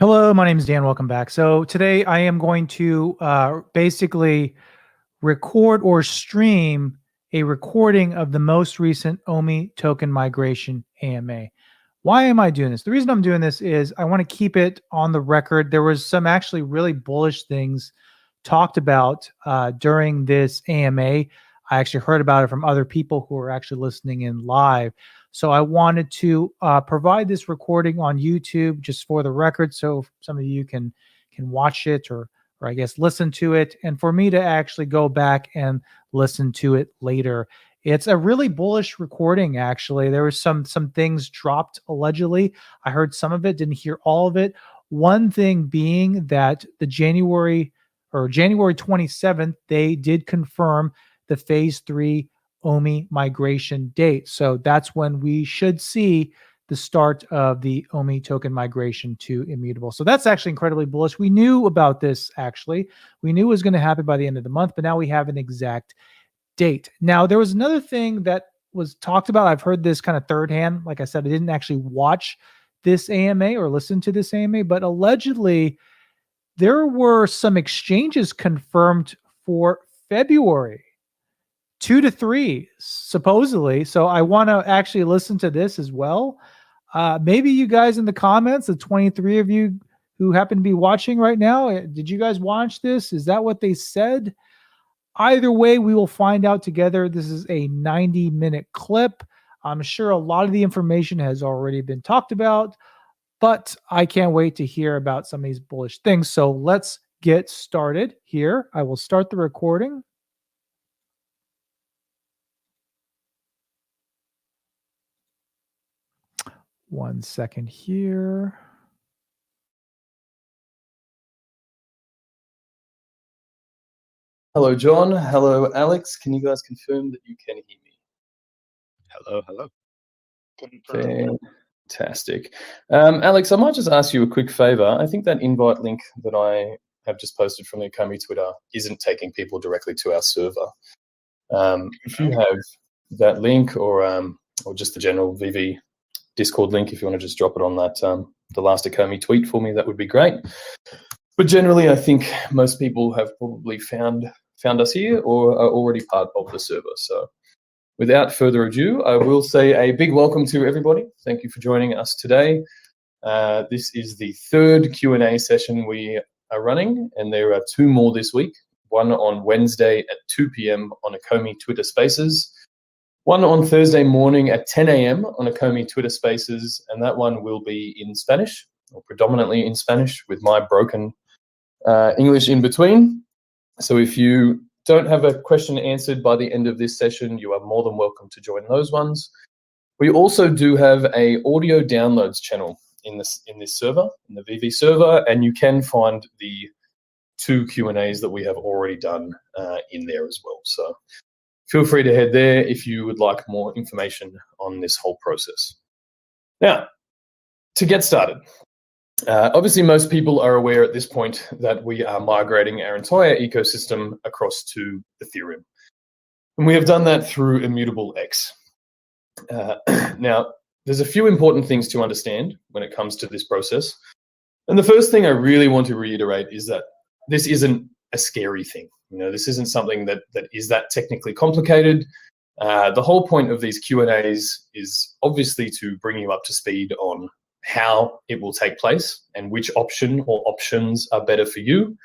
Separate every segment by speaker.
Speaker 1: Hello, my name is Dan. Welcome back. So today I am going to basically record or stream a recording of the most recent Omi token migration AMA. Why am I doing this? The reason I'm doing this is I want to keep it on the record. There was some actually really bullish things talked about during this AMA. I actually heard about it from other people who were actually listening in live. So I wanted to provide this recording on YouTube just for the record, so some of you can watch it or I guess listen to it, and for me to actually go back and listen to it later. It's a really bullish recording. Actually, there was some things dropped allegedly. I heard some of it, didn't hear all of it. One thing being that the January 27th, they did confirm the phase 3 Omi migration date. So that's when we should see the start of the Omi token migration to immutable. So that's actually incredibly bullish. We knew about this, actually. We knew it was going to happen by the end of the month, but now we have an exact date. Now, there was another thing that was talked about. I've heard this kind of third hand. Like I said, I didn't actually watch this AMA or listen to this AMA, but allegedly there were some exchanges confirmed for February. 2 to 3 supposedly. So I want to actually listen to this as well. Maybe you guys in the comments, the 23 of you who happen to be watching right now, did you guys watch this? Is that what they said? Either way, we will find out together. This is a 90-minute clip. I'm sure a lot of the information has already been talked about, but I can't wait to hear about some of these bullish things. So let's get started here. I will start the recording. One second here.
Speaker 2: Hello, John. Hello, Alex. Can you guys confirm that you can hear me?
Speaker 3: Hello, hello.
Speaker 2: Fantastic. Alex, I might just ask you a quick favor. I think that invite link that I have just posted from the Omi Twitter isn't taking people directly to our server. If you have that link or just the general VV Discord link, if you want to just drop it on that the last Omi tweet for me, that would be great. But generally, I think most people have probably found us here or are already part of the server. So without further ado, I will say a big welcome to everybody. Thank you for joining us today. This is the third Q&A session we are running, and there are 2 more this week. One on Wednesday at 2 p.m. on Omi Twitter Spaces. One on Thursday morning at 10 a.m. on Omi Twitter Spaces, and that one will be in Spanish, or predominantly in Spanish, with my broken English in between. So if you don't have a question answered by the end of this session, you are more than welcome to join those ones. We also do have a audio downloads channel in this server, in the VV server, and you can find the 2 Q&As that we have already done in there as well. So feel free to head there if you would like more information on this whole process. Now, to get started, obviously most people are aware at this point that we are migrating our entire ecosystem across to Ethereum. And we have done that through Immutable X. Now, there's a few important things to understand when it comes to this process. And the first thing I really want to reiterate is that this isn't a scary thing. You know, this isn't something that is that technically complicated. The whole point of these Q&As is obviously to bring you up to speed on how it will take place and which option or options are better for you.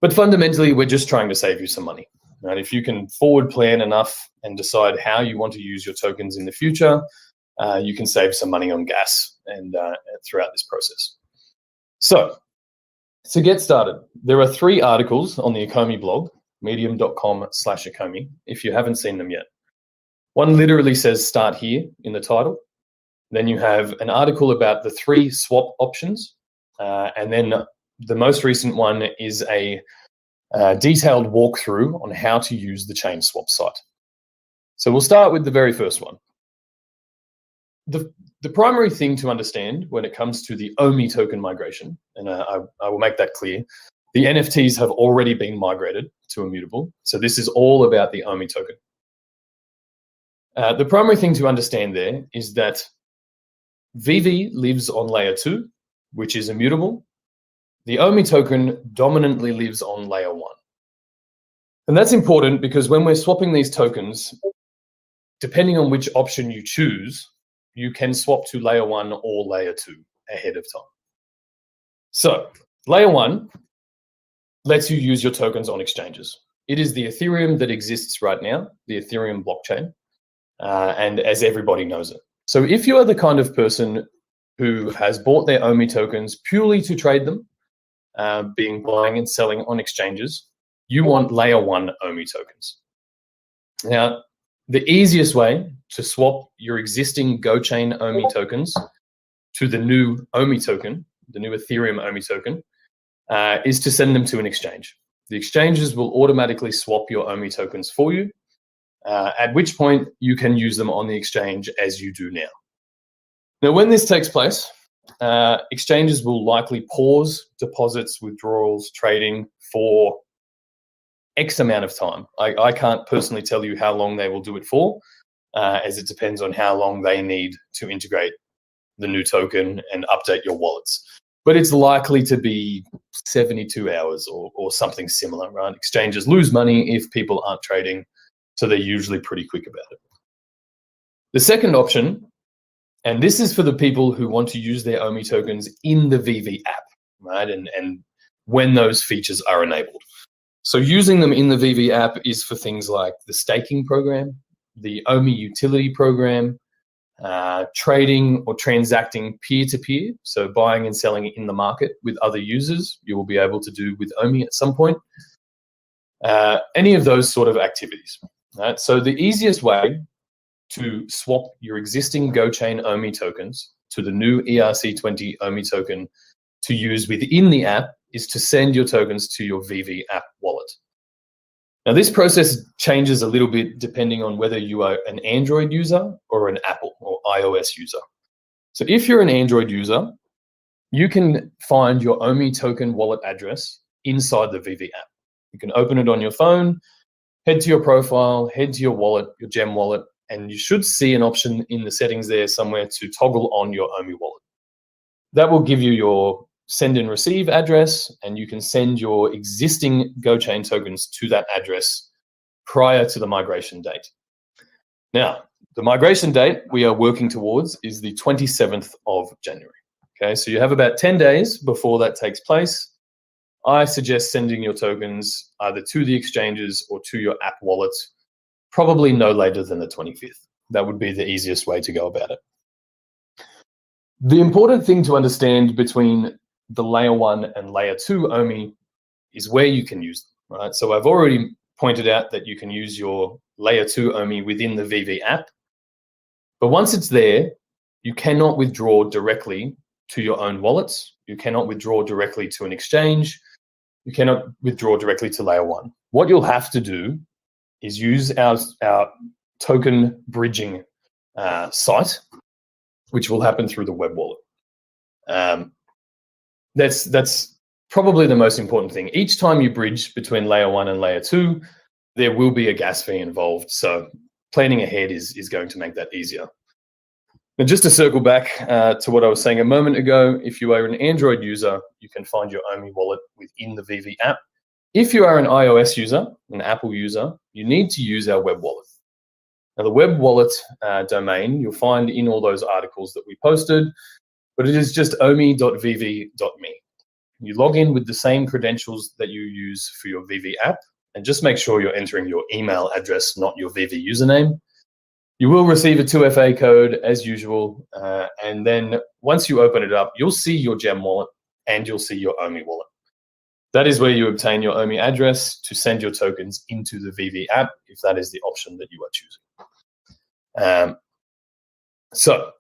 Speaker 2: But fundamentally, we're just trying to save you some money. Right? If you can forward plan enough and decide how you want to use your tokens in the future, you can save some money on gas and throughout this process. So to get started, there are 3 articles on the Omi blog, medium.com/Omi, if you haven't seen them yet. One literally says start here in the title. Then you have an article about the 3 swap options. And then the most recent one is a detailed walkthrough on how to use the chain swap site. So we'll start with the very first one. The primary thing to understand when it comes to the Omi token migration, and I will make that clear, the NFTs have already been migrated to Immutable. So this is all about the Omi token. The primary thing to understand there is that VV lives on layer 2, which is immutable, the Omi token dominantly lives on layer 1. And that's important because when we're swapping these tokens, depending on which option you choose, you can swap to layer 1 or layer 2 ahead of time. So layer 1 lets you use your tokens on exchanges. It is the Ethereum that exists right now, the Ethereum blockchain, and as everybody knows it. So if you are the kind of person who has bought their Omi tokens purely to trade them, being buying and selling on exchanges, you want layer 1 Omi tokens. Now, the easiest way to swap your existing GoChain Omi tokens to the new Omi token, the new Ethereum Omi token, is to send them to an exchange. The exchanges will automatically swap your Omi tokens for you, at which point you can use them on the exchange as you do now. Now, when this takes place, exchanges will likely pause deposits, withdrawals, trading for X amount of time. I can't personally tell you how long they will do it for, as it depends on how long they need to integrate the new token and update your wallets. But it's likely to be 72 hours or something similar, right? Exchanges lose money if people aren't trading, so they're usually pretty quick about it. The second option, and this is for the people who want to use their Omi tokens in the VV app, right? And when those features are enabled. So using them in the VV app is for things like the staking program, the Omi utility program, trading or transacting peer-to-peer, so buying and selling in the market with other users, you will be able to do with Omi at some point. Any of those sort of activities. Right? So the easiest way to swap your existing GoChain Omi tokens to the new ERC20 Omi token to use within the app is to send your tokens to your VV app wallet. Now, this process changes a little bit depending on whether you are an Android user or an Apple or iOS user. So if you're an Android user, you can find your Omi token wallet address inside the VV app. You can open it on your phone, head to your profile, head to your wallet, your Gem wallet, and you should see an option in the settings there somewhere to toggle on your Omi wallet. That will give you your send and receive address, and you can send your existing GoChain tokens to that address prior to the migration date. Now, the migration date we are working towards is the 27th of January. Okay, so you have about 10 days before that takes place. I suggest sending your tokens either to the exchanges or to your app wallet, probably no later than the 25th. That would be the easiest way to go about it. The important thing to understand between the layer 1 and layer 2 Omi is where you can use them, right? So I've already pointed out that you can use your layer 2 Omi within the VV app, but once it's there, you cannot withdraw directly to your own wallets. You cannot withdraw directly to an exchange. You cannot withdraw directly to layer 1. What you'll have to do is use our token bridging site, which will happen through the web wallet. That's probably the most important thing. Each time you bridge between layer 1 and layer 2, there will be a gas fee involved. So planning ahead is going to make that easier. And just to circle back to what I was saying a moment ago, if you are an Android user, you can find your Omi wallet within the VV app. If you are an iOS user, an Apple user, you need to use our web wallet. Now, the web wallet domain you'll find in all those articles that we posted, but it is just omi.vv.me. You log in with the same credentials that you use for your VV app, and just make sure you're entering your email address, not your VV username. You will receive a 2FA code as usual, and then once you open it up, you'll see your Gem wallet and you'll see your Omi wallet. That is where you obtain your Omi address to send your tokens into the VV app, if that is the option that you are choosing. So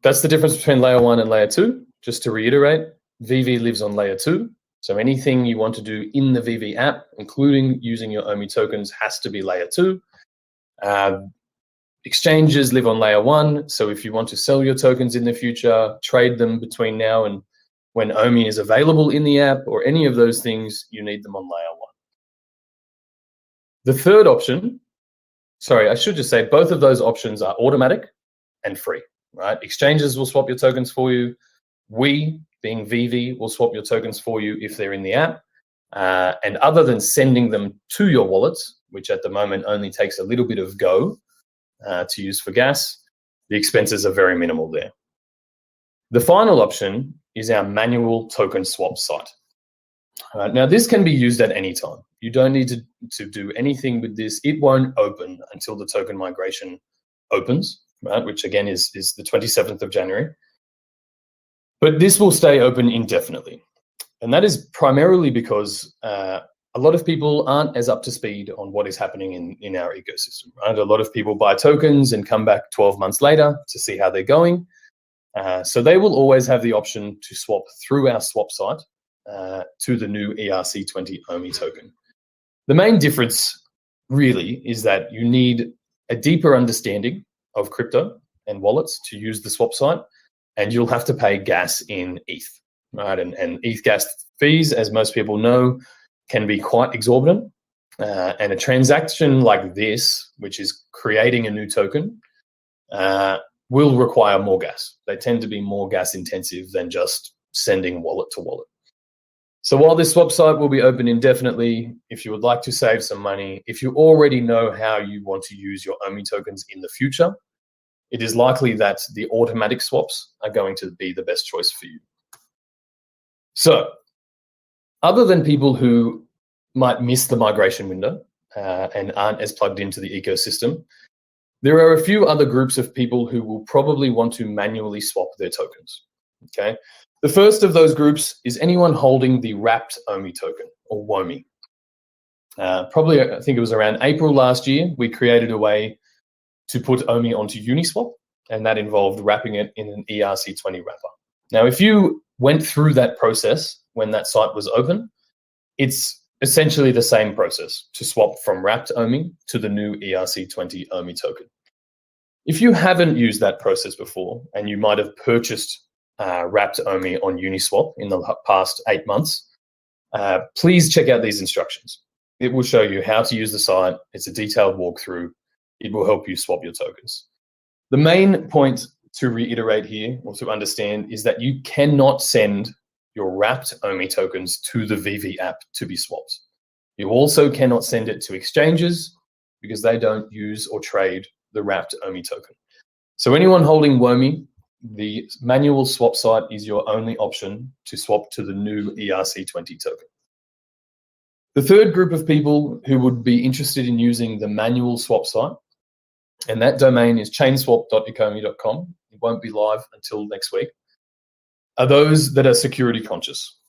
Speaker 2: that's the difference between layer 1 and layer 2. Just to reiterate, VV lives on layer 2. So anything you want to do in the VV app, including using your Omi tokens, has to be layer 2. Exchanges live on layer 1. So if you want to sell your tokens in the future, trade them between now and when Omi is available in the app or any of those things, you need them on layer 1. The third option, sorry, I should just say both of those options are automatic and free, right? Exchanges will swap your tokens for you. We, being Vivi, will swap your tokens for you if they're in the app. And other than sending them to your wallets, which at the moment only takes a little bit of go to use for gas, the expenses are very minimal there. The final option is our manual token swap site. Now, this can be used at any time. You don't need to do anything with this. It won't open until the token migration opens, right? Which again is the 27th of January. But this will stay open indefinitely. And that is primarily because a lot of people aren't as up to speed on what is happening in our ecosystem, right? A lot of people buy tokens and come back 12 months later to see how they're going. So they will always have the option to swap through our swap site to the new ERC20 Omi token. The main difference really is that you need a deeper understanding of crypto and wallets to use the swap site, and you'll have to pay gas in ETH, right? And ETH gas fees, as most people know, can be quite exorbitant. And a transaction like this, which is creating a new token, will require more gas. They tend to be more gas intensive than just sending wallet to wallet. So while this swap site will be open indefinitely, if you would like to save some money, if you already know how you want to use your Omi tokens in the future, it is likely that the automatic swaps are going to be the best choice for you. So other than people who might miss the migration window and aren't as plugged into the ecosystem, there are a few other groups of people who will probably want to manually swap their tokens, okay? The first of those groups is anyone holding the wrapped Omi token, or WOMI. Probably, I think it was around April last year, we created a way to put Omi onto Uniswap, and that involved wrapping it in an ERC20 wrapper. Now, if you went through that process when that site was open, it's essentially the same process to swap from wrapped Omi to the new ERC20 Omi token. If you haven't used that process before, and you might have purchased wrapped Omi on Uniswap in the past 8 months, please check out these instructions. It will show you how to use the site. It's a detailed walkthrough. It will help you swap your tokens. The main point to reiterate here, or to understand, is that you cannot send your wrapped Omi tokens to the Vivi app to be swapped. You also cannot send it to exchanges because they don't use or trade the wrapped Omi token. So anyone holding WOMI, the manual swap site is your only option to swap to the new ERC20 token. The third group of people who would be interested in using the manual swap site, and that domain is chainswap.ecomi.com. It won't be live until next week, are those that are security conscious.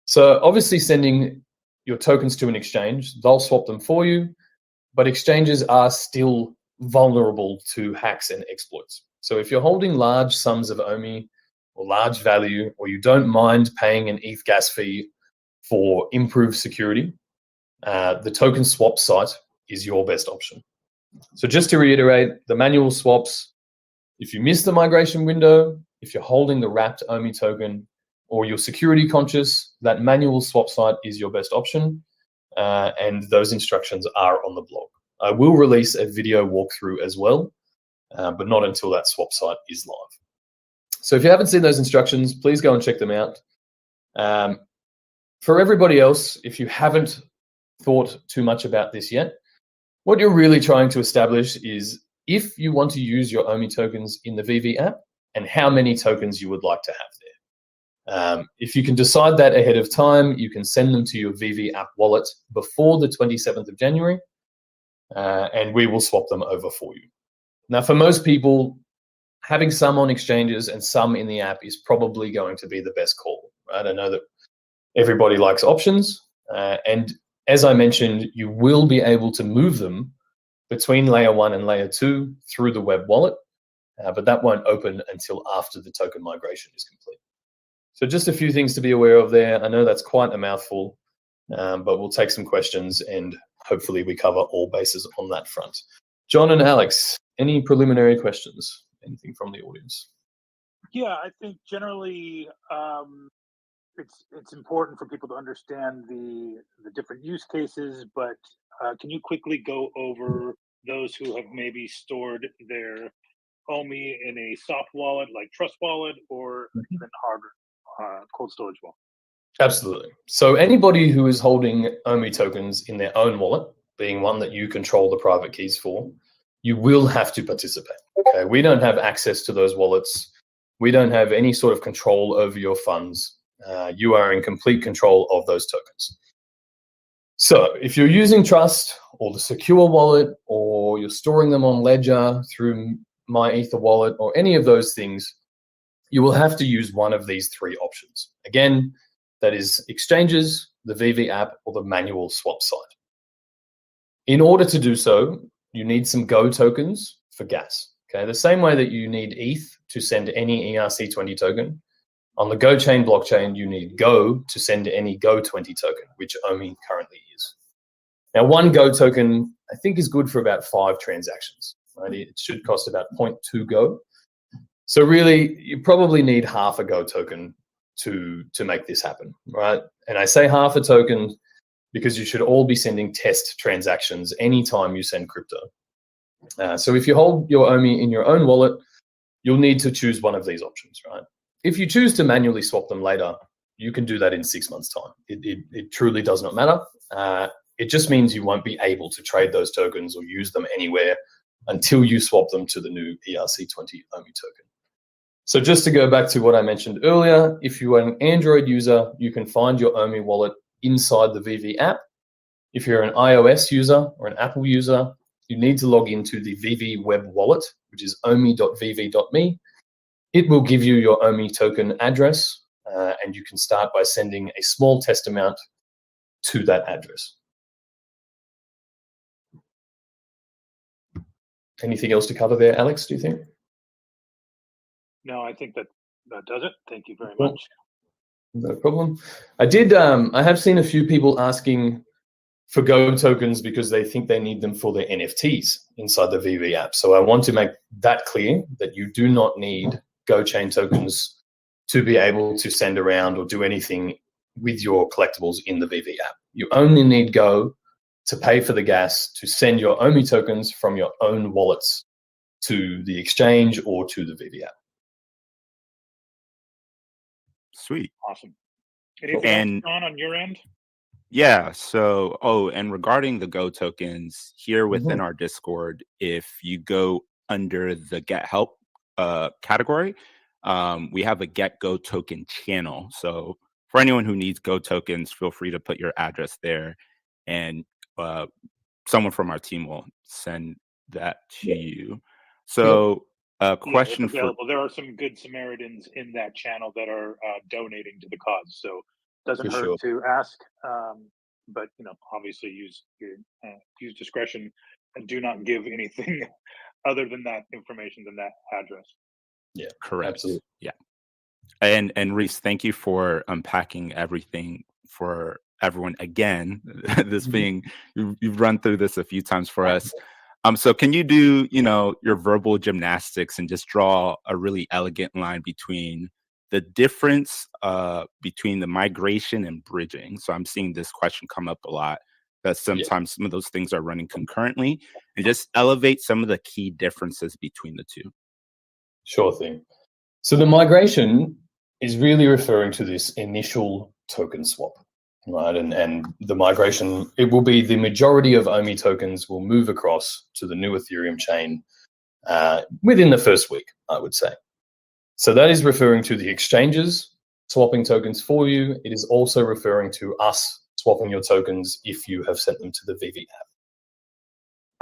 Speaker 2: So obviously sending your tokens to an exchange, they'll swap them for you, but exchanges are still vulnerable to hacks and exploits. So if you're holding large sums of Omi or large value, or you don't mind paying an ETH gas fee for improved security, the token swap site is your best option. So just to reiterate, the manual swaps, if you miss the migration window, if you're holding the wrapped Omi token, or you're security conscious, that manual swap site is your best option. And those instructions are on the blog. I will release a video walkthrough as well, but not until that swap site is live. So if you haven't seen those instructions, please go and check them out. For everybody else, if you haven't thought too much about this yet, what you're really trying to establish is if you want to use your Omi tokens in the Vivi app and how many tokens you would like to have there. If you can decide that ahead of time, you can send them to your Vivi app wallet before the 27th of January, and we will swap them over for you. Now, for most people, having some on exchanges and some in the app is probably going to be the best call, right? I know that everybody likes options, and as I mentioned, you will be able to move them between layer 1 and layer 2 through the web wallet, but that won't open until after the token migration is complete. So just a few things to be aware of there. I know that's quite a mouthful, but we'll take some questions and hopefully we cover all bases on that front. John and Alex, any preliminary questions? Anything from the audience?
Speaker 4: Yeah, I think generally it's important for people to understand the different use cases, but can you quickly go over those who have maybe stored their Omi in a soft wallet like Trust Wallet or even hardware cold storage wallet.
Speaker 2: Absolutely. So anybody who is holding OMI tokens in their own wallet, being one that you control the private keys for, you will have to participate. Okay, we don't have access to those wallets. We don't have any sort of control over your funds. You are in complete control of those tokens. So if you're using Trust or the secure wallet, or you're storing them on Ledger through My Ether wallet, or any of those things, you will have to use one of these three options. Again, that is exchanges, the VV app, or the manual swap site. In order to do so, you need some Go tokens for gas. Okay, the same way that you need ETH to send any ERC20 token, on the Go chain blockchain, you need Go to send any Go20 token, which OMI currently is. Now, one Go token, I think, is good for about 5 transactions. Right? It should cost about 0.2 Go. So really, you probably need half a Go token to make this happen, right? And I say half a token because you should all be sending test transactions anytime you send crypto. So if you hold your OMI in your own wallet, you'll need to choose one of these options, right? If you choose to manually swap them later, you can do that in 6 months' time. It truly does not matter. It just means you won't be able to trade those tokens or use them anywhere until you swap them to the new ERC20 OMI token. So just to go back to what I mentioned earlier, if you are an Android user, you can find your OMI wallet inside the VV app. If you're an iOS user or an Apple user, you need to log into the VV web wallet, which is omi.vv.me. It will give you your OMI token address, and you can start by sending a small test amount to that address. Anything else to cover there, Alex, do you think?
Speaker 4: No, I think that does it. Thank you very much.
Speaker 2: No problem. I have seen a few people asking for Go tokens because they think they need them for their NFTs inside the VV app. So I want to make that clear that you do not need Go chain tokens to be able to send around or do anything with your collectibles in the VV app. You only need Go to pay for the gas to send your OMI tokens from your own wallets to the exchange or to the VV app.
Speaker 3: Sweet.
Speaker 4: Awesome. Anything else, John, on your end?
Speaker 3: Yeah. So, and regarding the Go tokens here within our Discord, if you go under the Get Help category, we have a Get Go token channel. So for anyone who needs Go tokens, feel free to put your address there, and someone from our team will send that to you. So question for...
Speaker 4: There are some good Samaritans in that channel that are donating to the cause. So doesn't hurt to ask, but obviously use discretion and do not give anything other than that information, than that address.
Speaker 3: Yeah, correct.
Speaker 2: Absolutely.
Speaker 3: Yeah. And Reese, thank you for unpacking everything for everyone again. This being, you've run through this a few times for us. So can you do, your verbal gymnastics and just draw a really elegant line between the difference between the migration and bridging? So I'm seeing this question come up a lot, that sometimes some of those things are running concurrently, and just elevate some of the key differences between the two.
Speaker 2: Sure thing. So the migration is really referring to this initial token swap, right? And the migration, it will be the majority of OMI tokens will move across to the new Ethereum chain within the first week, I would say. So that is referring to the exchanges swapping tokens for you. It is also referring to us swapping your tokens if you have sent them to the VV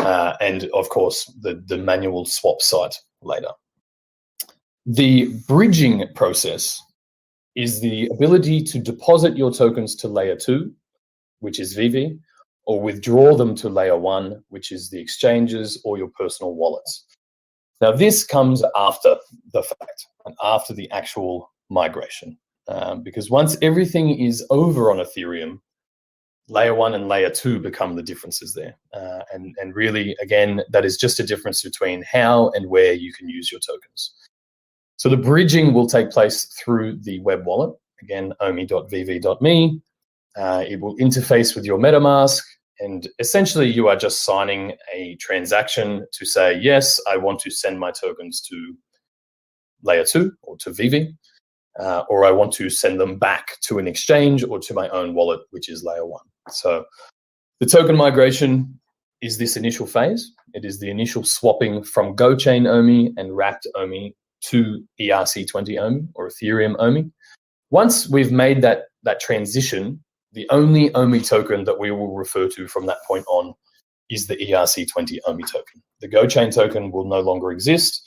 Speaker 2: app. And of course, the manual swap site later. The bridging process is the ability to deposit your tokens to layer 2, which is VV, or withdraw them to layer 1, which is the exchanges or your personal wallets. Now, this comes after the fact and after the actual migration, because once everything is over on Ethereum, layer 1 and layer 2 become the differences there. And really, again, that is just a difference between how and where you can use your tokens. So the bridging will take place through the web wallet, again, omi.vv.me. It will interface with your MetaMask, and essentially you are just signing a transaction to say, yes, I want to send my tokens to layer 2 or to VV. or I want to send them back to an exchange or to my own wallet, which is layer 1. So the token migration is this initial phase. It is the initial swapping from GoChain Omi and wrapped Omi to ERC20 Omi or Ethereum Omi. Once we've made that transition, the only Omi token that we will refer to from that point on is the ERC20 Omi token. The GoChain token will no longer exist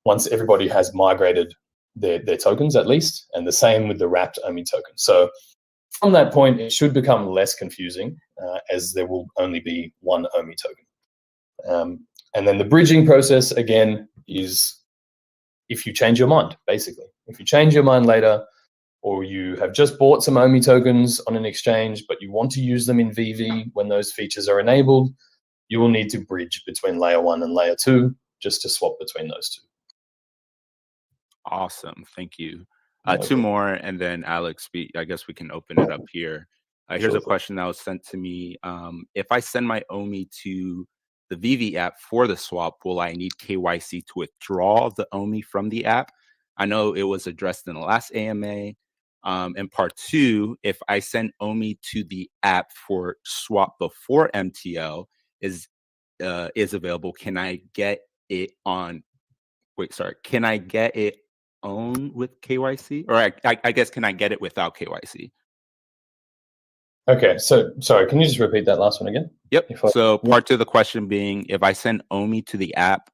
Speaker 2: once everybody has migrated their tokens at least, and the same with the wrapped Omi token. So from that point, it should become less confusing as there will only be one Omi token. And then the bridging process, again, is if you change your mind, basically. If you change your mind later, or you have just bought some Omi tokens on an exchange, but you want to use them in VV when those features are enabled, you will need to bridge between layer 1 and layer 2 just to swap between those two.
Speaker 3: Awesome. Thank you.
Speaker 2: Okay.
Speaker 3: Two more, and then Alex, I guess we can open it up here. Here's
Speaker 2: Sure.
Speaker 3: a question that was sent to me. If I send my Omi to the VV app for the swap, will I need KYC to withdraw the Omi from the app? I know it was addressed in the last AMA. And part 2, if I send Omi to the app for swap before MTL is available, can I get it on? Wait, sorry. Can I get it on with KYC, or I guess can I get it without KYC?
Speaker 2: Okay, so sorry, can you just repeat that last one again?
Speaker 3: Yep. So part 2 of the question being, if I send Omi to the app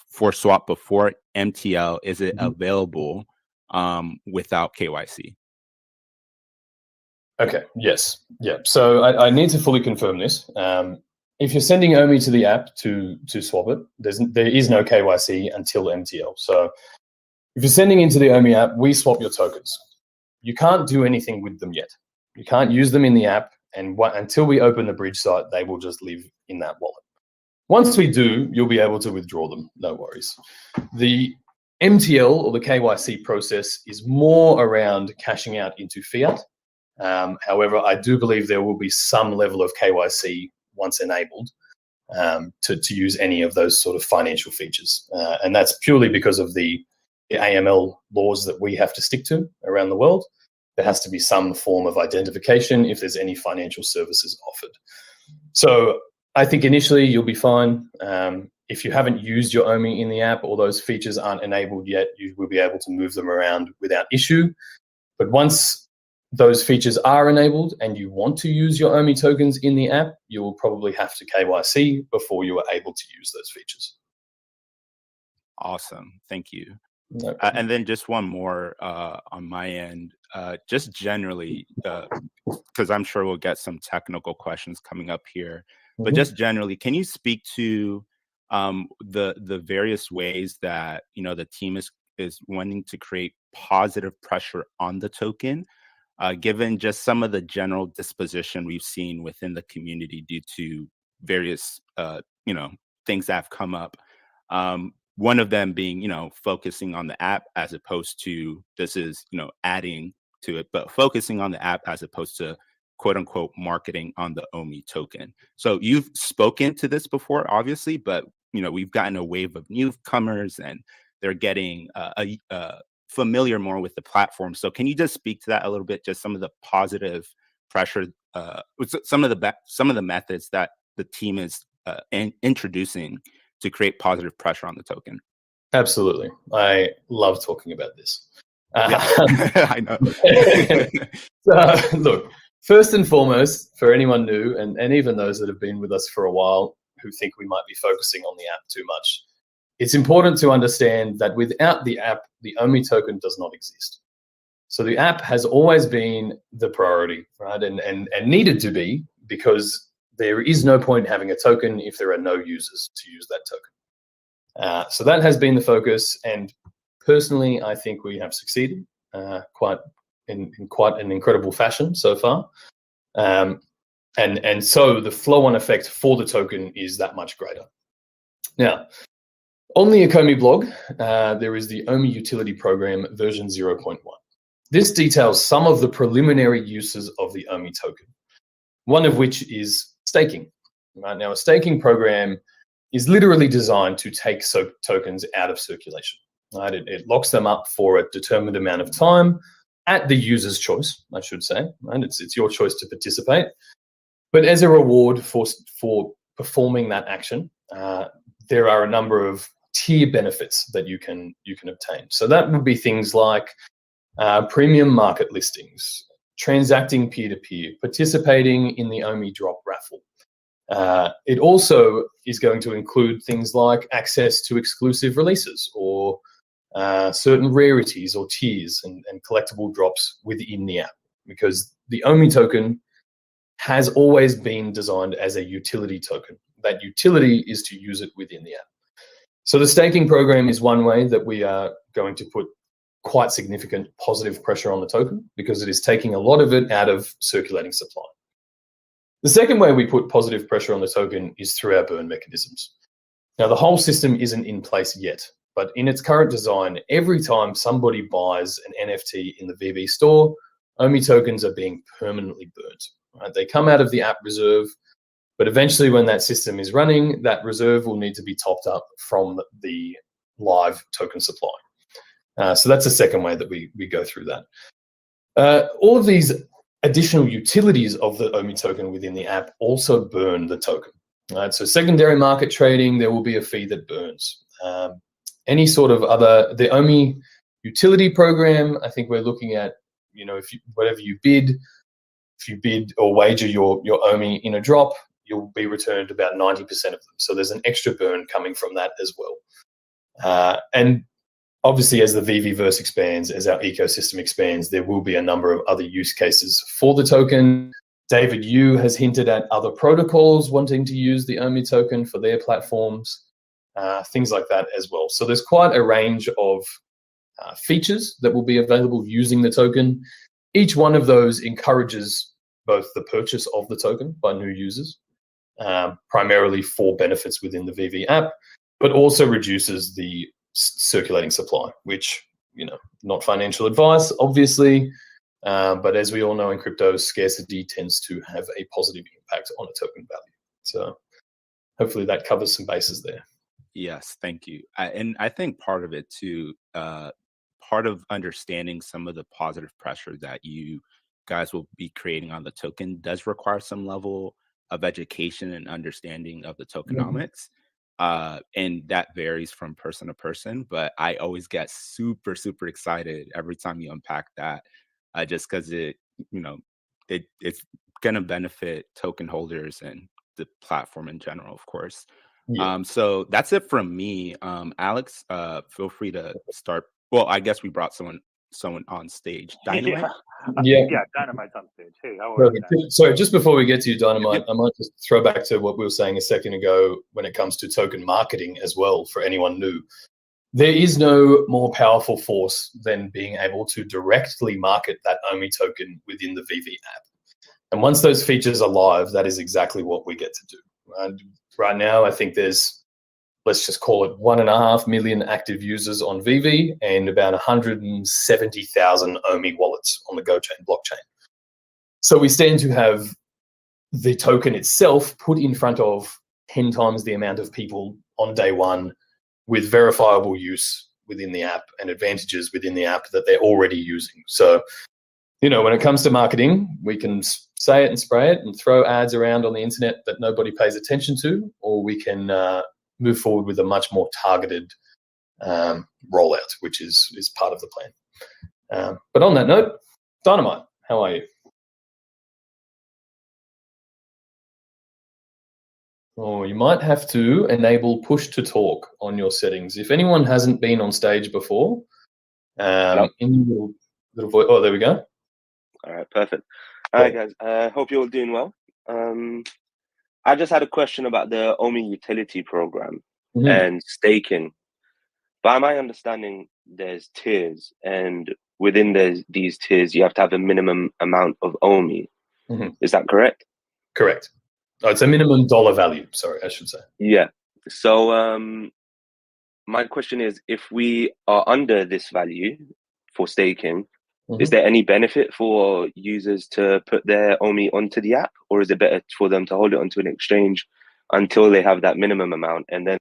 Speaker 3: for swap before MTL, is it available without KYC?
Speaker 2: Okay, yes. Yeah. So I need to fully confirm this. If you're sending Omi to the app to swap it, there is no KYC until MTL. So if you're sending into the Omi app, we swap your tokens. You can't do anything with them yet. You can't use them in the app, and until we open the bridge site, they will just live in that wallet. Once we do, you'll be able to withdraw them, no worries. The MTL or the KYC process is more around cashing out into fiat. However, I do believe there will be some level of KYC once enabled to use any of those sort of financial features. And that's purely because of the AML laws that we have to stick to around the world. There has to be some form of identification if there's any financial services offered. So I think initially you'll be fine. If you haven't used your Omi in the app or those features aren't enabled yet, you will be able to move them around without issue. But once those features are enabled and you want to use your Omi tokens in the app, you will probably have to KYC before you are able to use those features.
Speaker 3: Awesome. Thank you.
Speaker 2: No
Speaker 3: And then just one more on my end, just generally, because I'm sure we'll get some technical questions coming up here, but just generally, can you speak to the various ways that the team is wanting to create positive pressure on the token, given just some of the general disposition we've seen within the community due to various things that have come up. One of them being, focusing on the app as opposed to adding to it, but focusing on the app as opposed to quote unquote marketing on the Omi token. So you've spoken to this before, obviously, but we've gotten a wave of newcomers and they're getting familiar more with the platform. So can you just speak to that a little bit? Just some of the positive pressure, some of the methods that the team is introducing to create positive pressure on the token.
Speaker 2: Absolutely. I love talking about this.
Speaker 3: I know.
Speaker 2: So, look, first and foremost, for anyone new, and even those that have been with us for a while who think we might be focusing on the app too much, it's important to understand that without the app, the Omi token does not exist. So the app has always been the priority, right? And needed to be, because there is no point having a token if there are no users to use that token. So that has been the focus, and personally, I think we have succeeded quite in quite an incredible fashion so far. And so the flow-on effect for the token is that much greater. Now, on the Omi blog, there is the Omi Utility Program version 0.1. This details some of the preliminary uses of the Omi token, one of which is staking. Right now, a staking program is literally designed to take tokens out of circulation. Right? It locks them up for a determined amount of time at the user's choice, I should say. Right? It's your choice to participate. But as a reward for performing that action, there are a number of tier benefits that you can obtain. So that would be things like premium market listings, transacting peer-to-peer, participating in the Omi drop raffle. It also is going to include things like access to exclusive releases or certain rarities or tiers and collectible drops within the app, because the Omi token has always been designed as a utility token. That utility is to use it within the app. So the staking program is one way that we are going to put quite significant positive pressure on the token, because it is taking a lot of it out of circulating supply. The second way we put positive pressure on the token is through our burn mechanisms. Now, the whole system isn't in place yet, but in its current design, every time somebody buys an NFT in the VV store, Omi tokens are being permanently burnt. Right? They come out of the app reserve, but eventually when that system is running, that reserve will need to be topped up from the live token supply. So that's the second way that we go through that. All of these additional utilities of the Omi token within the app also burn the token. Right? So secondary market trading, there will be a fee that burns. Any sort of other, the Omi utility program, I think we're looking at, whatever you bid, if you bid or wager your Omi in a drop, you'll be returned about 90% of them. So there's an extra burn coming from that as well. And obviously, as the VVverse expands, as our ecosystem expands, there will be a number of other use cases for the token. David Yu has hinted at other protocols wanting to use the Omi token for their platforms, things like that as well. So there's quite a range of features that will be available using the token. Each one of those encourages both the purchase of the token by new users, primarily for benefits within the VV app, but also reduces the circulating supply, which, not financial advice, obviously, but as we all know in crypto, scarcity tends to have a positive impact on a token value. So hopefully that covers some bases there.
Speaker 3: Yes, thank you. And I think part of it too, part of understanding some of the positive pressure that you guys will be creating on the token does require some level of education and understanding of the tokenomics. And that varies from person to person, but I always get super, super excited every time you unpack that, just because it's going to benefit token holders and the platform in general, of course.
Speaker 2: Yeah.
Speaker 3: So that's it from me. Alex, feel free to start. Well, I guess we brought someone on stage. Dynamite?
Speaker 4: Yeah, Dynamite's on stage. Hey, how are you?
Speaker 2: Sorry, just before we get to you, Dynamite, I might just throw back to what we were saying a second ago when it comes to token marketing as well, for anyone new. There is no more powerful force than being able to directly market that Omi token within the VV app. And once those features are live, that is exactly what we get to do. Right now, I think there's, let's just call it 1.5 million active users on VV and about 170,000 Omi wallets on the GoChain blockchain. So we stand to have the token itself put in front of 10 times the amount of people on day one with verifiable use within the app and advantages within the app that they're already using. So, when it comes to marketing, we can say it and spray it and throw ads around on the internet that nobody pays attention to, or we can move forward with a much more targeted rollout, which is part of the plan. But on that note, Dynamite, how are you? Oh, you might have to enable push to talk on your settings. If anyone hasn't been on stage before, in your little voice. Oh, there we go.
Speaker 5: All right, perfect. All right, guys. Hope you're all doing well. I just had a question about the Omi utility program and staking. By my understanding, there's tiers, and within these tiers, you have to have a minimum amount of Omi. Is that correct?
Speaker 2: Correct. Oh, it's a minimum dollar value. Sorry, I should say.
Speaker 5: Yeah. So my question is, if we are under this value for staking, is there any benefit for users to put their Omi onto the app, or is it better for them to hold it onto an exchange until they have that minimum amount and then?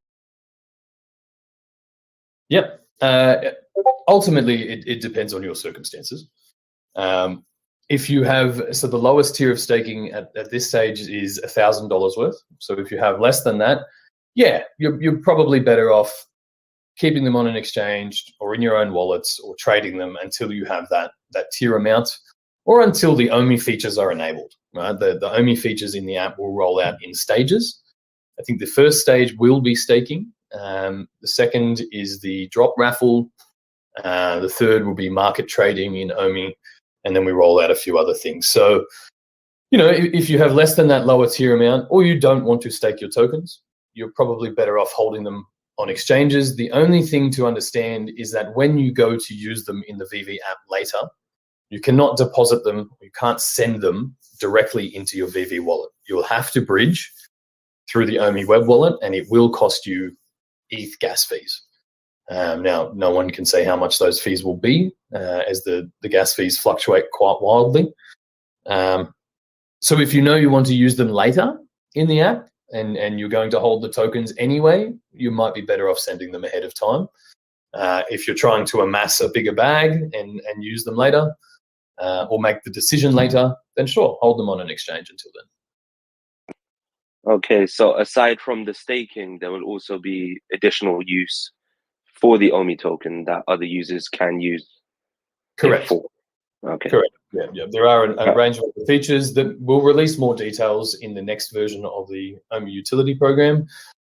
Speaker 2: Yep. Ultimately, it depends on your circumstances. If you have, so the lowest tier of staking at this stage is $1,000 worth. So if you have less than that, yeah, you're probably better off keeping them on an exchange or in your own wallets or trading them until you have that tier amount, or until the Omi features are enabled. Right, the Omi features in the app will roll out in stages. I think the first stage will be staking. The second is the drop raffle. The third will be market trading in Omi, and then we roll out a few other things. So, if you have less than that lower tier amount, or you don't want to stake your tokens, you're probably better off holding them on exchanges. The only thing to understand is that when you go to use them in the VV app later, you cannot deposit them, you can't send them directly into your VV wallet. You'll have to bridge through the Omi web wallet, and it will cost you ETH gas fees. Now, no one can say how much those fees will be, as the gas fees fluctuate quite wildly. So if you know you want to use them later in the app, and you're going to hold the tokens anyway, you might be better off sending them ahead of time. If you're trying to amass a bigger bag and use them later, or make the decision later, then sure, hold them on an exchange until then.
Speaker 5: Okay, so aside from the staking, there will also be additional use for the Omi token that other users can use.
Speaker 2: Correct.
Speaker 5: Okay.
Speaker 2: Correct. Yeah. There are a range of features that will release more details in the next version of the Omi utility program,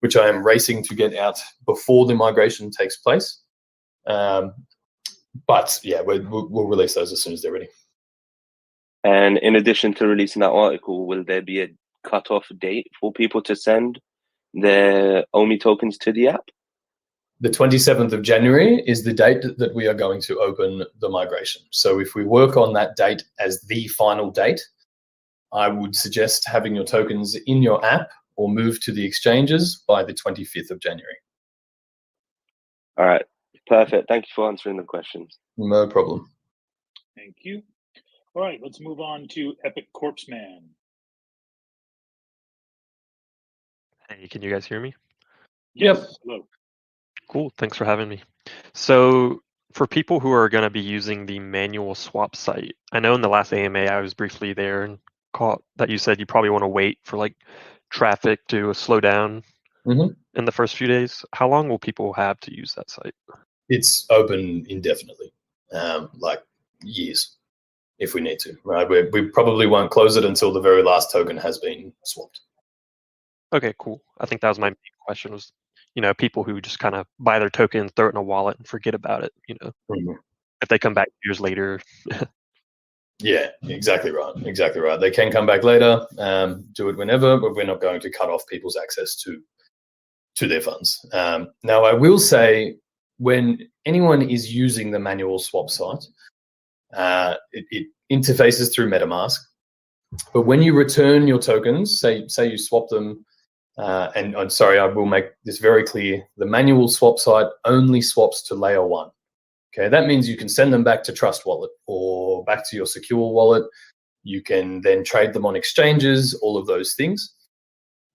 Speaker 2: which I am racing to get out before the migration takes place. But yeah, we'll release those as soon as they're ready.
Speaker 5: And in addition to releasing that article, will there be a cutoff date for people to send their Omi tokens to the app?
Speaker 2: The 27th of January is the date that we are going to open the migration. So if we work on that date as the final date, I would suggest having your tokens in your app or move to the exchanges by the 25th of January.
Speaker 5: All right, perfect. Thank you for answering the questions.
Speaker 2: No problem.
Speaker 4: Thank you. All right, let's move on to Epic Corpse Man.
Speaker 6: Hey, can you guys hear me?
Speaker 2: Yep.
Speaker 4: Hello.
Speaker 6: Cool, thanks for having me. So for people who are going to be using the manual swap site, I know in the last AMA I was briefly there and caught that you said you probably want to wait for like traffic to slow down in the first few days. How long will people have to use that site?
Speaker 2: It's open indefinitely, like years, if we need to. Right, we probably won't close it until the very last token has been swapped.
Speaker 6: Okay, cool. I think that was my main question was, people who just kind of buy their token, throw it in a wallet and forget about it, if they come back years later.
Speaker 2: Yeah, exactly right. Exactly right. They can come back later, do it whenever, but we're not going to cut off people's access to their funds. Now, I will say, when anyone is using the manual swap site, it interfaces through MetaMask. But when you return your tokens, say you swap them, and I'm sorry, I will make this very clear. The manual swap site only swaps to layer 1. Okay, that means you can send them back to Trust Wallet or back to your secure wallet. You can then trade them on exchanges, all of those things.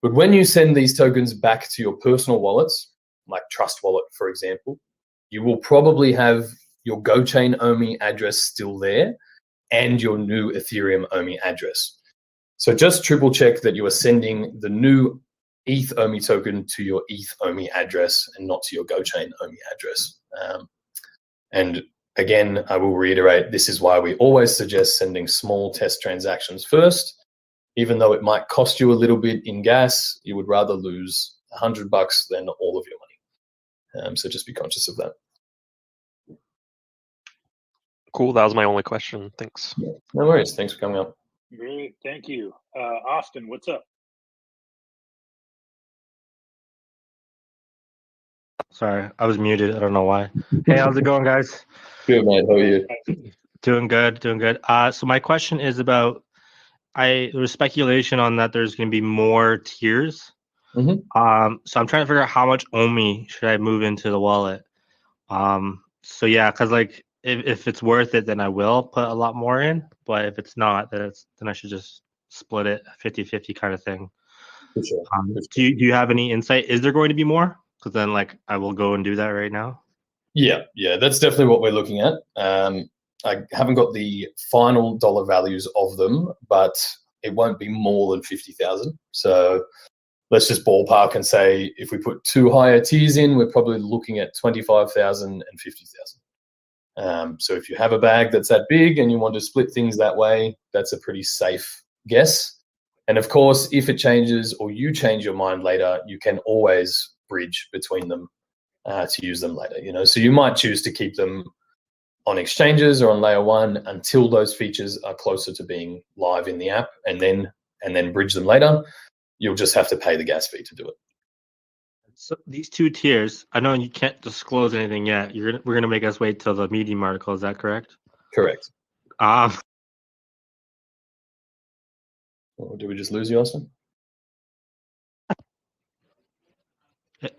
Speaker 2: But when you send these tokens back to your personal wallets, like Trust Wallet, for example, you will probably have your GoChain Omi address still there and your new Ethereum Omi address. So just triple check that you are sending the new ETH Omi token to your ETH Omi address and not to your GoChain Omi address. And again, I will reiterate, this is why we always suggest sending small test transactions first. Even though it might cost you a little bit in gas, you would rather lose $100 than all of your money. So just be conscious of that.
Speaker 6: Cool. That was my only question. Thanks.
Speaker 2: Yeah, no worries. Thanks for coming up.
Speaker 4: Great. Thank you. Austin, what's up?
Speaker 7: Sorry, I was muted. I don't know why. Hey, how's it going, guys?
Speaker 2: Good, mate. How are you?
Speaker 7: Doing good, doing good. So my question is about, there was speculation on that there's going to be more tiers. So I'm trying to figure out how much Omi should I move into the wallet. So yeah, because like if it's worth it, then I will put a lot more in. But if it's not, then I should just split it 50-50 kind of thing.
Speaker 2: For sure.
Speaker 7: Do you have any insight? Is there going to be more? Because then like I will go and do that right now.
Speaker 2: Yeah, that's definitely what we're looking at. I haven't got the final dollar values of them, but it won't be more than 50,000. So let's just ballpark and say if we put 2 higher tiers in, we're probably looking at 25,000 and 50,000. So if you have a bag that's that big and you want to split things that way, that's a pretty safe guess. And of course, if it changes or you change your mind later, you can always bridge between them to use them later. So you might choose to keep them on exchanges or on layer 1 until those features are closer to being live in the app, and then bridge them later. You'll just have to pay the gas fee to do it.
Speaker 7: So these 2 tiers, I know you can't disclose anything yet. We're gonna make us wait till the Medium article. Is that correct?
Speaker 2: Correct.
Speaker 7: Or
Speaker 2: did we just lose you, Austin?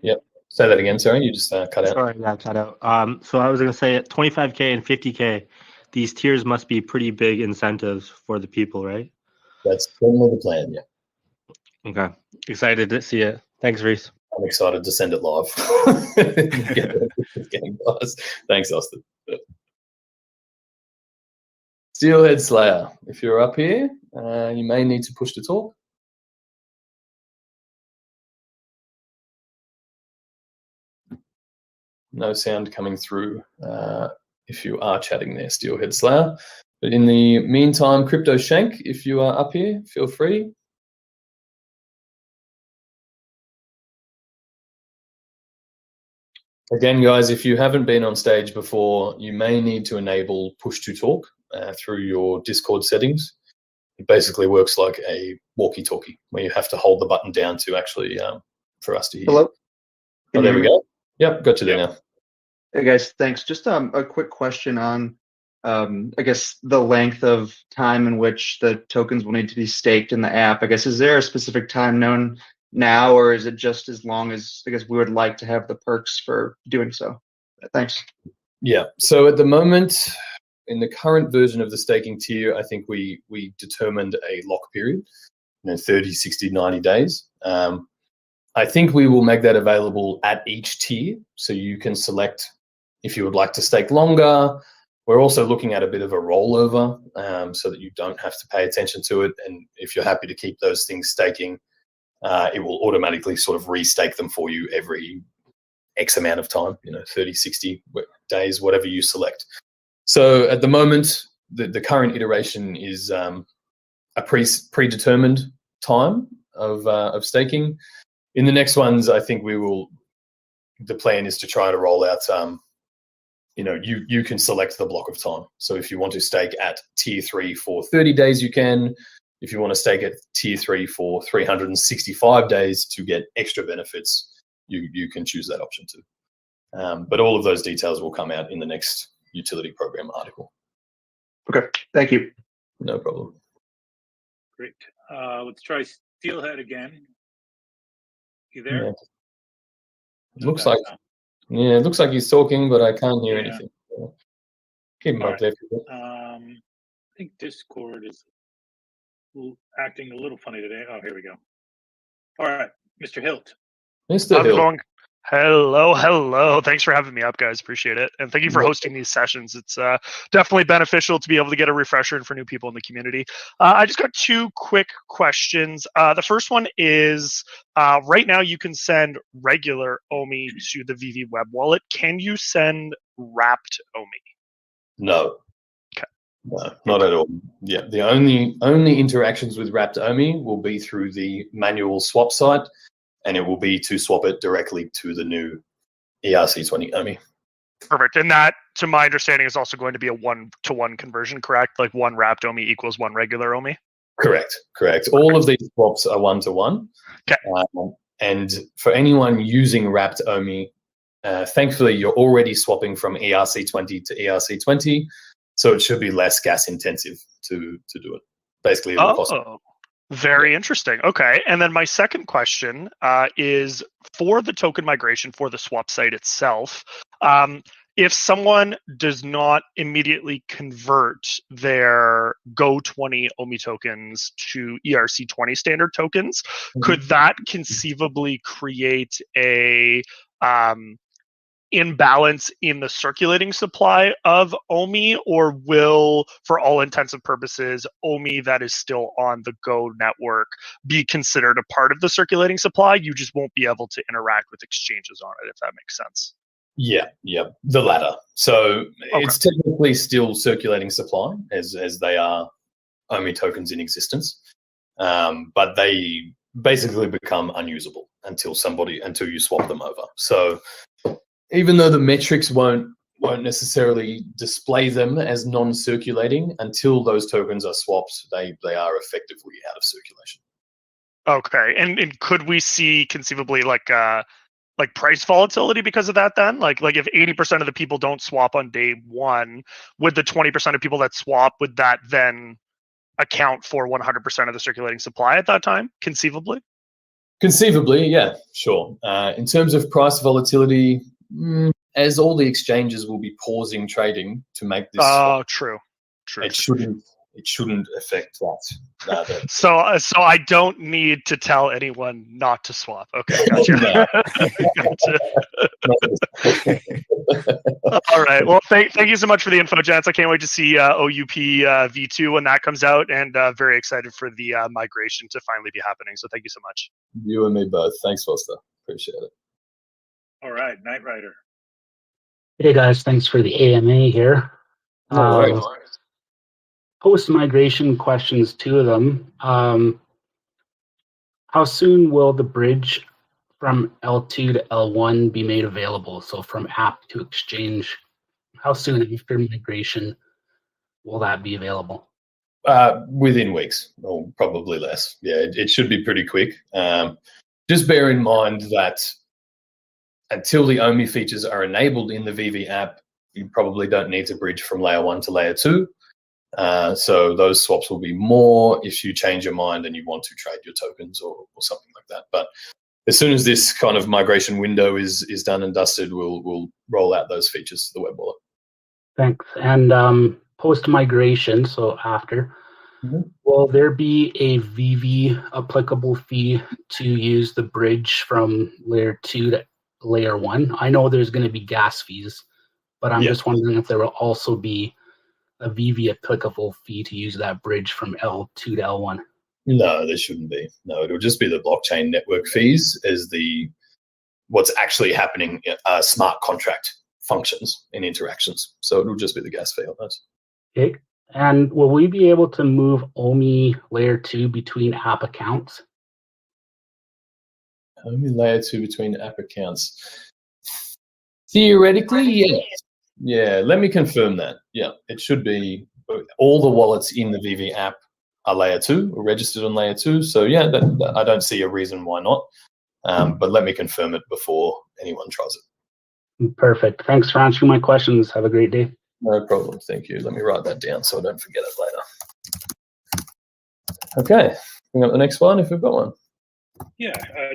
Speaker 2: Yep. Say that again. Sorry, you just cut out.
Speaker 7: Sorry, yeah, cut out. So I was gonna say at 25K and 50K, these tiers must be pretty big incentives for the people, right?
Speaker 2: That's certainly the plan. Yeah.
Speaker 7: Okay. Excited to see it. Thanks, Reese.
Speaker 2: I'm excited to send it live. Thanks, Austin. Steelhead Slayer, if you're up here, you may need to push to talk. No sound coming through if you are chatting there, Steelhead Slayer. But in the meantime, Crypto Shank, if you are up here, feel free. Again, guys, if you haven't been on stage before, you may need to enable push to talk through your Discord settings. It basically works like a walkie-talkie where you have to hold the button down to actually for us to hear.
Speaker 8: Hello?
Speaker 2: Oh, there we go. Yep, got you there now.
Speaker 8: Hey guys, thanks. Just a quick question on, I guess, the length of time in which the tokens will need to be staked in the app. I guess, is there a specific time known now, or is it just as long as, I guess, we would like to have the perks for doing so? Thanks.
Speaker 2: Yeah, so at the moment, in the current version of the staking tier, I think we determined a lock period, 30, 60, 90 days. I think we will make that available at each tier, so you can select if you would like to stake longer. We're also looking at a bit of a rollover so that you don't have to pay attention to it. And if you're happy to keep those things staking, it will automatically sort of restake them for you every X amount of time, 30, 60 days, whatever you select. So at the moment, the current iteration is a predetermined time of staking. In the next ones, I think the plan is to try to roll out, you can select the block of time. So if you want to stake at tier 3 for 30 days, you can. If you want to stake at tier 3 for 365 days to get extra benefits, you can choose that option too. But all of those details will come out in the next utility program article.
Speaker 8: Okay, thank you.
Speaker 2: No problem.
Speaker 4: Great. Let's try Steelhead again. You there?
Speaker 2: Yeah. It looks like he's talking, but I can't hear anything. Keep him up there.
Speaker 4: I think Discord is acting a little funny today. Oh, here we go. All right, Mr. Hilt.
Speaker 2: Mr.
Speaker 9: How's it
Speaker 2: Hilt.
Speaker 9: going? Hello. Thanks for having me up, guys. Appreciate it. And thank you for hosting these sessions. It's definitely beneficial to be able to get a refresher and for new people in the community. I just got 2 quick questions. The first one is, right now you can send regular Omi to the VV web wallet. Can you send wrapped Omi?
Speaker 2: No.
Speaker 9: Okay.
Speaker 2: No, not at all. Yeah, the only interactions with wrapped Omi will be through the manual swap site, and it will be to swap it directly to the new ERC20 Omi.
Speaker 9: Perfect. And that, to my understanding, is also going to be a 1-to-1 conversion, correct? Like 1 wrapped Omi equals 1 regular Omi?
Speaker 2: Correct. All of these swaps are 1-to-1.
Speaker 9: Okay.
Speaker 2: And for anyone using wrapped Omi, thankfully, you're already swapping from ERC20 to ERC20, so it should be less gas intensive to do it. Basically, it will cost.
Speaker 9: Very interesting. Okay. And then my second question is for the token migration for the swap site itself. If someone does not immediately convert their Go20 Omi tokens to ERC20 standard tokens, could that conceivably create a imbalance in the circulating supply of Omi, or will, for all intents and purposes, Omi that is still on the Go network be considered a part of the circulating supply? You just won't be able to interact with exchanges on it, if that makes sense.
Speaker 2: Yeah, the latter. So
Speaker 9: Okay.
Speaker 2: it's technically still circulating supply as they are Omi tokens in existence, but they basically become unusable until you swap them over. So even though the metrics won't necessarily display them as non-circulating, until those tokens are swapped, they are effectively out of circulation.
Speaker 9: Okay, and could we see conceivably like price volatility because of that then? Like if 80% of the people don't swap on day one, would the 20% of people that swap, would that then account for 100% of the circulating supply at that time, conceivably?
Speaker 2: Conceivably, yeah, sure. In terms of price volatility, as all the exchanges will be pausing trading to make this swap,
Speaker 9: True.
Speaker 2: it shouldn't affect that.
Speaker 9: So I don't need to tell anyone not to swap. Okay, gotcha. Gotcha. All right. Well, thank you so much for the info, gents. I can't wait to see OUP V2 when that comes out, and very excited for the migration to finally be happening. So thank you so much.
Speaker 2: You and me both. Thanks, Foster. Appreciate it.
Speaker 4: All right, Knight Rider.
Speaker 10: Hey guys, thanks for the AMA here.
Speaker 2: No worries.
Speaker 10: Post-migration questions, 2 of them. How soon will the bridge from L2 to L1 be made available? So from app to exchange, how soon after migration will that be available?
Speaker 2: Within weeks, or probably less. Yeah, it should be pretty quick. Just bear in mind that until the Omi features are enabled in the VV app, you probably don't need to bridge from layer 1 to layer 2. So those swaps will be more if you change your mind and you want to trade your tokens or something like that. But as soon as this kind of migration window is done and dusted, we'll roll out those features to the web wallet.
Speaker 10: Thanks. And post-migration, so after, will there be a VV applicable fee to use the bridge from layer 2 to layer 1? I know there's going to be gas fees, but I'm just wondering if there will also be a VV applicable fee to use that bridge from L2 to L1.
Speaker 2: No, there shouldn't be. No, it'll just be the blockchain network fees as what's actually happening smart contract functions and interactions. So it'll just be the gas fee on those.
Speaker 10: Okay. And will we be able to move Omi layer 2 between app accounts?
Speaker 2: Omi layer 2 between app accounts. Theoretically, yes. Yeah, let me confirm that. Yeah, it should be. All the wallets in the VV app are layer 2 or registered on layer 2. So yeah, I don't see a reason why not. But let me confirm it before anyone tries it.
Speaker 10: Perfect. Thanks for answering my questions. Have a great day.
Speaker 2: No problem. Thank you. Let me write that down so I don't forget it later. Okay, bring up the next one if we've got one.
Speaker 4: Yeah,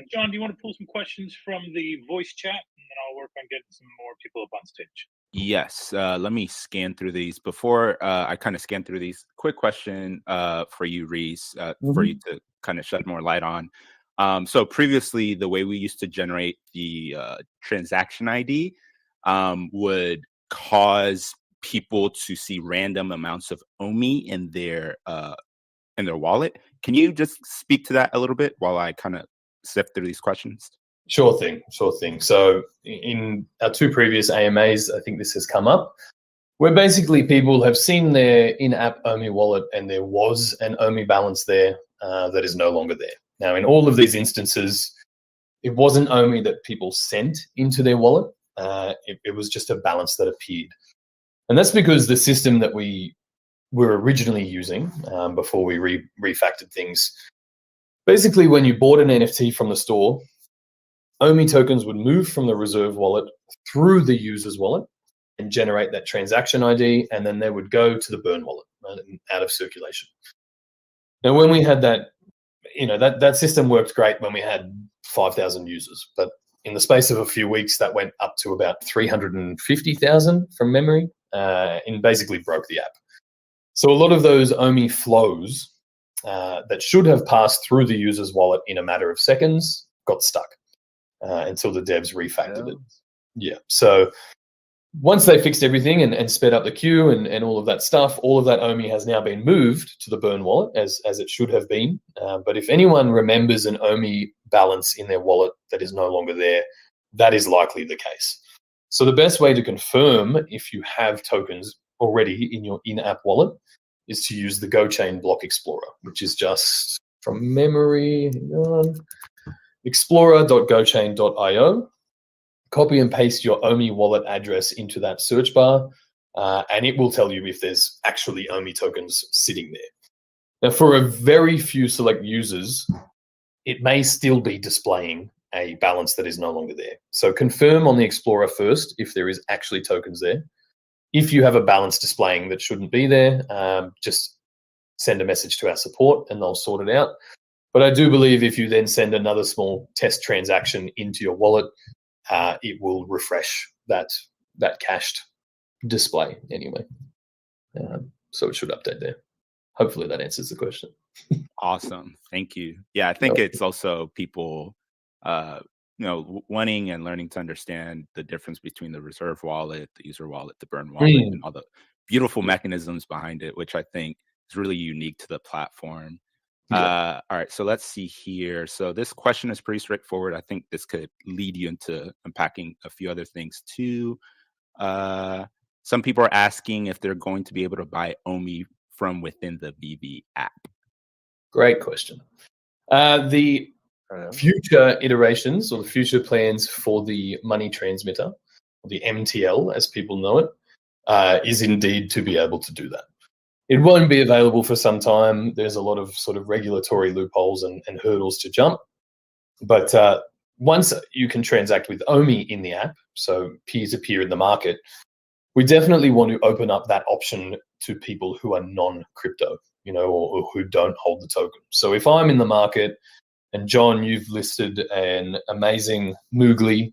Speaker 4: John, do you want to pull some questions from the voice chat, and then I'll work on getting some more people up on stage?
Speaker 3: Yes, let me scan through these. Before I kind of scan through these, quick question for you, Reese, for you to kind of shed more light on. So previously, the way we used to generate the transaction ID would cause people to see random amounts of Omi in their wallet. Can you just speak to that a little bit while I kind of sift through these questions?
Speaker 2: Sure thing. So in our 2 previous AMAs, I think this has come up, where basically people have seen their in-app Omi wallet and there was an Omi balance there that is no longer there. Now, in all of these instances, it wasn't Omi that people sent into their wallet. It was just a balance that appeared. And that's because the system that we were originally using before we refactored things, basically when you bought an NFT from the store, Omi tokens would move from the reserve wallet through the user's wallet and generate that transaction ID, and then they would go to the burn wallet, right, and out of circulation. Now, when we had that, that system worked great when we had 5,000 users, but in the space of a few weeks, that went up to about 350,000 from memory, and basically broke the app. So a lot of those Omi flows that should have passed through the user's wallet in a matter of seconds got stuck until the devs refactored it. Yeah. So once they fixed everything and sped up the queue and all of that stuff, all of that OMI has now been moved to the Burn wallet as it should have been. But if anyone remembers an OMI balance in their wallet that is no longer there, that is likely the case. So the best way to confirm if you have tokens already in your in-app wallet is to use the GoChain Block Explorer, which is just from memory, explorer.gochain.io. Copy and paste your OMI wallet address into that search bar, and it will tell you if there's actually OMI tokens sitting there. Now, for a very few select users, it may still be displaying a balance that is no longer there. So confirm on the Explorer first if there is actually tokens there. If you have a balance displaying that shouldn't be there, just send a message to our support and they'll sort it out. But I do believe if you then send another small test transaction into your wallet, it will refresh that cached display anyway. So it should update there. Hopefully that answers the question.
Speaker 3: Awesome. Thank you. Yeah, I think it's also people wanting and learning to understand the difference between the reserve wallet, the user wallet, the burn wallet, and all the beautiful mechanisms behind it, which I think is really unique to the platform. All right, so let's see here. So this question is pretty straightforward. I think this could lead you into unpacking a few other things too. Some people are asking if they're going to be able to buy OMI from within the VV app.
Speaker 2: Great question. The future iterations or the future plans for the money transmitter, or the MTL as people know it, is indeed to be able to do that. It won't be available for some time. There's a lot of sort of regulatory loopholes and hurdles to jump. But once you can transact with OMI in the app, so peer-to-peer in the market, we definitely want to open up that option to people who are non-crypto, or who don't hold the token. So if I'm in the market, and John, you've listed an amazing Moogly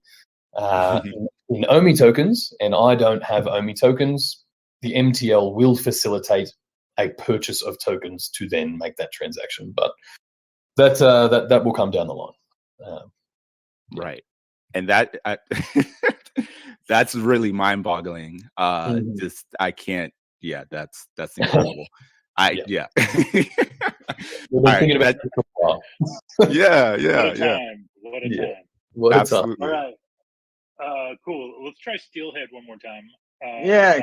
Speaker 2: in OMI tokens, and I don't have OMI tokens, the MTL will facilitate a purchase of tokens to then make that transaction. But that will come down the line.
Speaker 3: Right. And that that's really mind-boggling. Just I can't. Yeah, that's incredible. Yeah.
Speaker 2: We've been thinking about it for a while.
Speaker 4: What a time.
Speaker 2: What a
Speaker 3: Absolutely.
Speaker 2: time.
Speaker 4: All right. Cool. Let's try Steelhead one more time.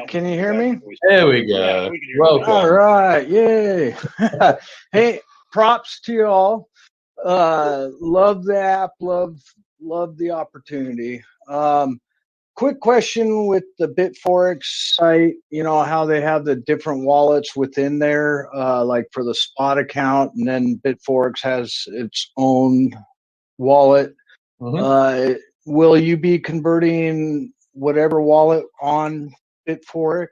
Speaker 11: Can you hear me?
Speaker 2: There we go.
Speaker 4: Yeah, we can hear you.
Speaker 2: Welcome.
Speaker 11: All right, yay. Hey, props to you all. Love the app, love the opportunity. Quick question with the Bitforex site, how they have the different wallets within there, like for the spot account, and then Bitforex has its own wallet. Will you be converting whatever wallet on Bitforex?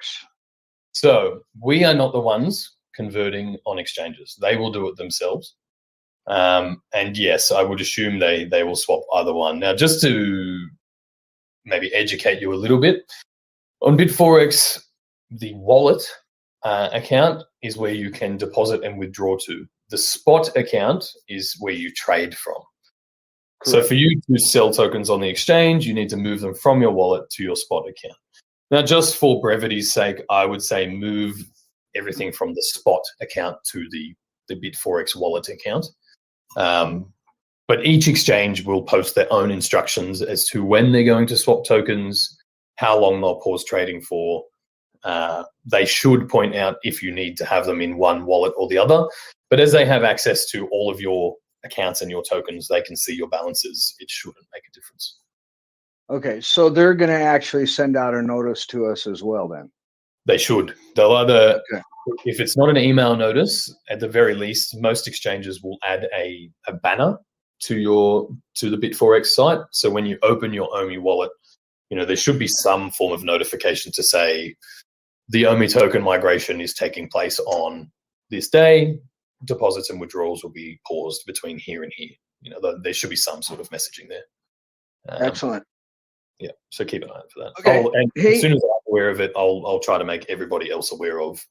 Speaker 2: So we are not the ones converting on exchanges. They will do it themselves. And yes, I would assume they will swap either one. Now, just to maybe educate you a little bit, on Bitforex, the wallet account is where you can deposit and withdraw to. The spot account is where you trade from. Correct. So for you to sell tokens on the exchange, you need to move them from your wallet to your spot account. Now, just for brevity's sake, I would say move everything from the spot account to the Bitforex wallet account. But each exchange will post their own instructions as to when they're going to swap tokens, how long they'll pause trading for. They should point out if you need to have them in one wallet or the other. But as they have access to all of your accounts and your tokens, they can see your balances. It shouldn't make a difference.
Speaker 11: Okay, so they're going to actually send out a notice to us as well then?
Speaker 2: They should. They'll either, if it's not an email notice, at the very least, most exchanges will add a banner to the Bitforex site. So when you open your OMI wallet, there should be some form of notification to say the OMI token migration is taking place on this day. Deposits and withdrawals will be paused between here and here. There should be some sort of messaging there.
Speaker 11: Excellent.
Speaker 2: Yeah, so keep an eye out for that.
Speaker 11: Okay.
Speaker 2: As soon as I'm aware of it, I'll try to make everybody else aware of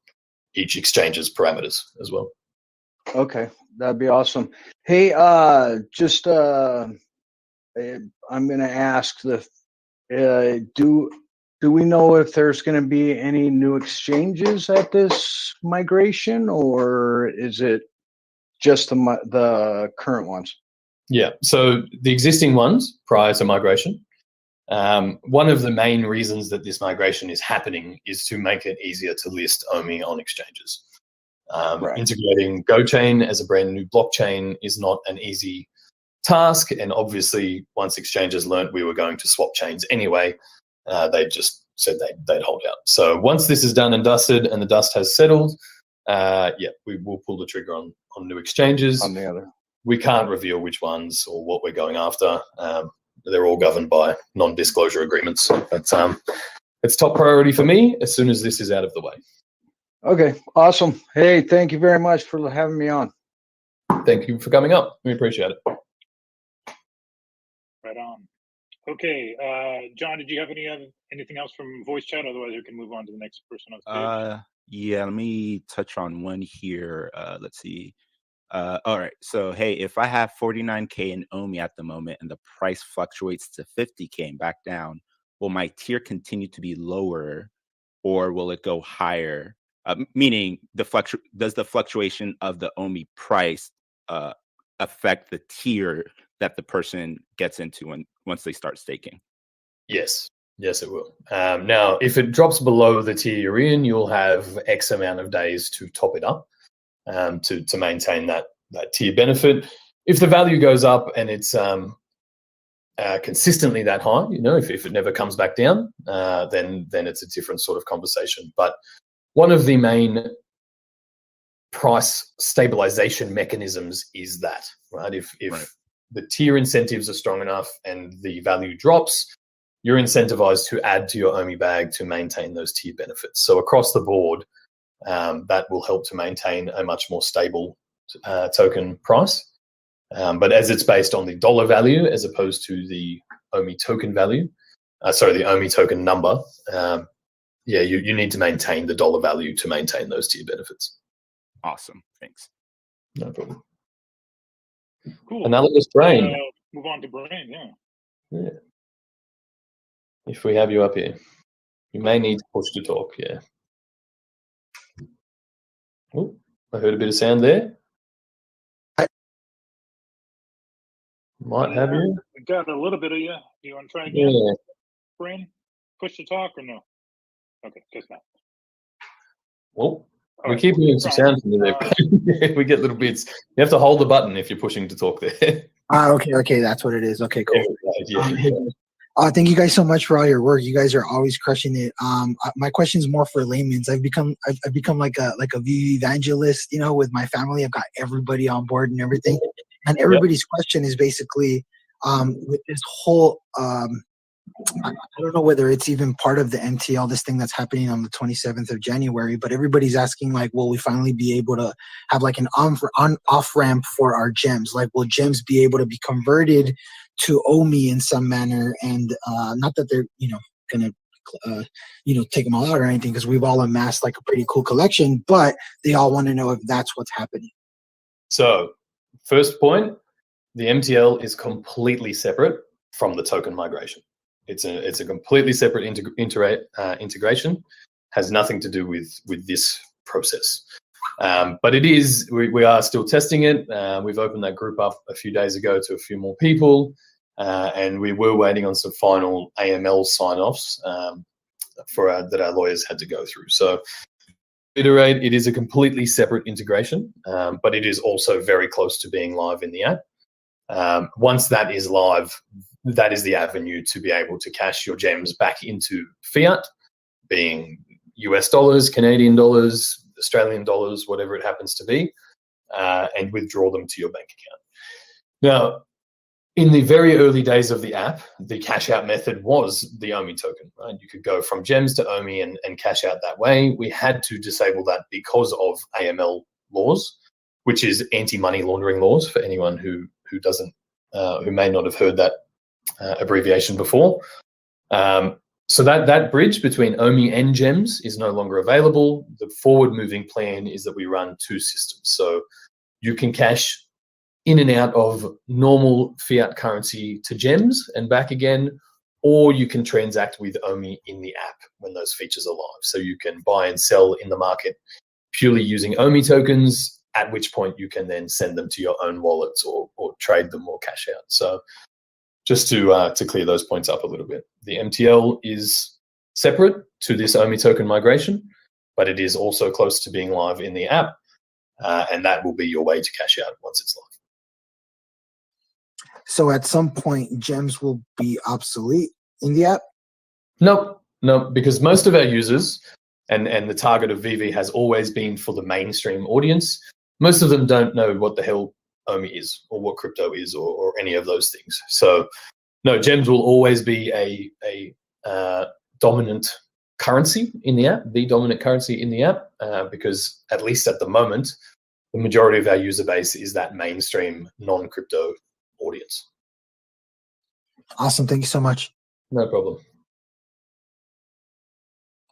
Speaker 2: each exchange's parameters as well.
Speaker 11: Okay, that'd be awesome. Hey, I'm going to ask the Do we know if there's going to be any new exchanges at this migration, or is it just the current ones?
Speaker 2: Yeah, so the existing ones prior to migration. One of the main reasons that this migration is happening is to make it easier to list OMI on exchanges.
Speaker 11: Right.
Speaker 2: Integrating GoChain as a brand new blockchain is not an easy task, and obviously once exchanges learned we were going to swap chains anyway, they just said they'd hold out. So once this is done and dusted and the dust has settled, we will pull the trigger on new exchanges.
Speaker 11: On the other.
Speaker 2: We can't reveal which ones or what we're going after. They're all governed by non-disclosure agreements. But it's top priority for me as soon as this is out of the way.
Speaker 11: Okay, awesome. Hey, thank you very much for having me on.
Speaker 2: Thank you for coming up. We appreciate it.
Speaker 4: Right on. Okay, John, did you have anything else from voice chat? Otherwise, we can move on to the next person on stage.
Speaker 3: Yeah, let me touch on one here. Let's see. All right. So, hey, if I have 49K in OMI at the moment and the price fluctuates to 50K and back down, will my tier continue to be lower or will it go higher? Meaning, does the fluctuation of the OMI price affect the tier that the person gets into once they start staking?
Speaker 2: Yes. Yes, it will. Now, if it drops below the tier you're in, you'll have X amount of days to top it up. To maintain that tier benefit. If the value goes up and it's consistently that high, if it never comes back down, then it's a different sort of conversation. But one of the main price stabilization mechanisms is that, right? If
Speaker 3: Right.
Speaker 2: the tier incentives are strong enough and the value drops, you're incentivized to add to your OMI bag to maintain those tier benefits. So across the board, that will help to maintain a much more stable token price. But as it's based on the dollar value as opposed to the OMI token value, the OMI token number, you need to maintain the dollar value to maintain those tier benefits.
Speaker 3: Awesome. Thanks.
Speaker 2: No problem.
Speaker 4: Cool.
Speaker 2: Analogous Brain.
Speaker 4: Move on to Brain,
Speaker 2: Yeah. If we have you up here, you may need to push to talk. Yeah. Oh, I heard a bit of sound there. Might have you.
Speaker 4: We got a little bit of you. Do you want to try again?
Speaker 2: Yeah.
Speaker 4: Brain? Push to talk or no? Okay, guess not.
Speaker 2: Well, we
Speaker 4: All right.
Speaker 2: keep hearing some
Speaker 4: Brian,
Speaker 2: sound from you there. We get little bits. You have to hold the button if you're pushing to talk there.
Speaker 12: Okay, that's what it is. Okay, cool.
Speaker 2: Yeah.
Speaker 12: Thank you guys so much for all your work. You guys are always crushing it. My question is more for layman's. I've become like a VV evangelist, with my family. I've got everybody on board and everything. And everybody's question is basically with this whole I don't know whether it's even part of the MTL, this thing that's happening on the 27th of January, but everybody's asking, like, will we finally be able to have like an off ramp for our gems? Like, will gems be able to be converted to OMI in some manner? And not that they're, going to, take them all out or anything, because we've all amassed like a pretty cool collection, but they all want to know if that's what's happening.
Speaker 2: So, first point, the MTL is completely separate from the token migration. It's a completely separate integration. Has nothing to do with this process. But it is, we are still testing it. We've opened that group up a few days ago to a few more people, and we were waiting on some final AML sign-offs that our lawyers had to go through. So, iterate, it is a completely separate integration, but it is also very close to being live in the app. Once that is live, that is the avenue to be able to cash your gems back into fiat, being US dollars, Canadian dollars, Australian dollars, whatever it happens to be, and withdraw them to your bank account. Now, in the very early days of the app, the cash out method was the OMI token, right? You could go from gems to OMI and cash out that way. We had to disable that because of AML laws, which is anti-money laundering laws for anyone who may not have heard that abbreviation before. So that bridge between OMI and gems is no longer available. The forward-moving plan is that we run two systems. So you can cash in and out of normal fiat currency to gems and back again, or you can transact with Omi in the app when those features are live. So you can buy and sell in the market purely using Omi tokens, at which point you can then send them to your own wallets or trade them or cash out. So just to clear those points up a little bit, the MTL is separate to this Omi token migration, but it is also close to being live in the app, and that will be your way to cash out once it's live.
Speaker 12: So at some point, gems will be obsolete in the app?
Speaker 2: No, because most of our users, and the target of VV has always been for the mainstream audience, most of them don't know what the hell Omi is or what crypto is or any of those things. So no, gems will always be a dominant currency in the app, the dominant currency in the app, because at least at the moment, the majority of our user base is that mainstream non-crypto audience.
Speaker 12: Awesome. Thank you so much.
Speaker 2: No problem.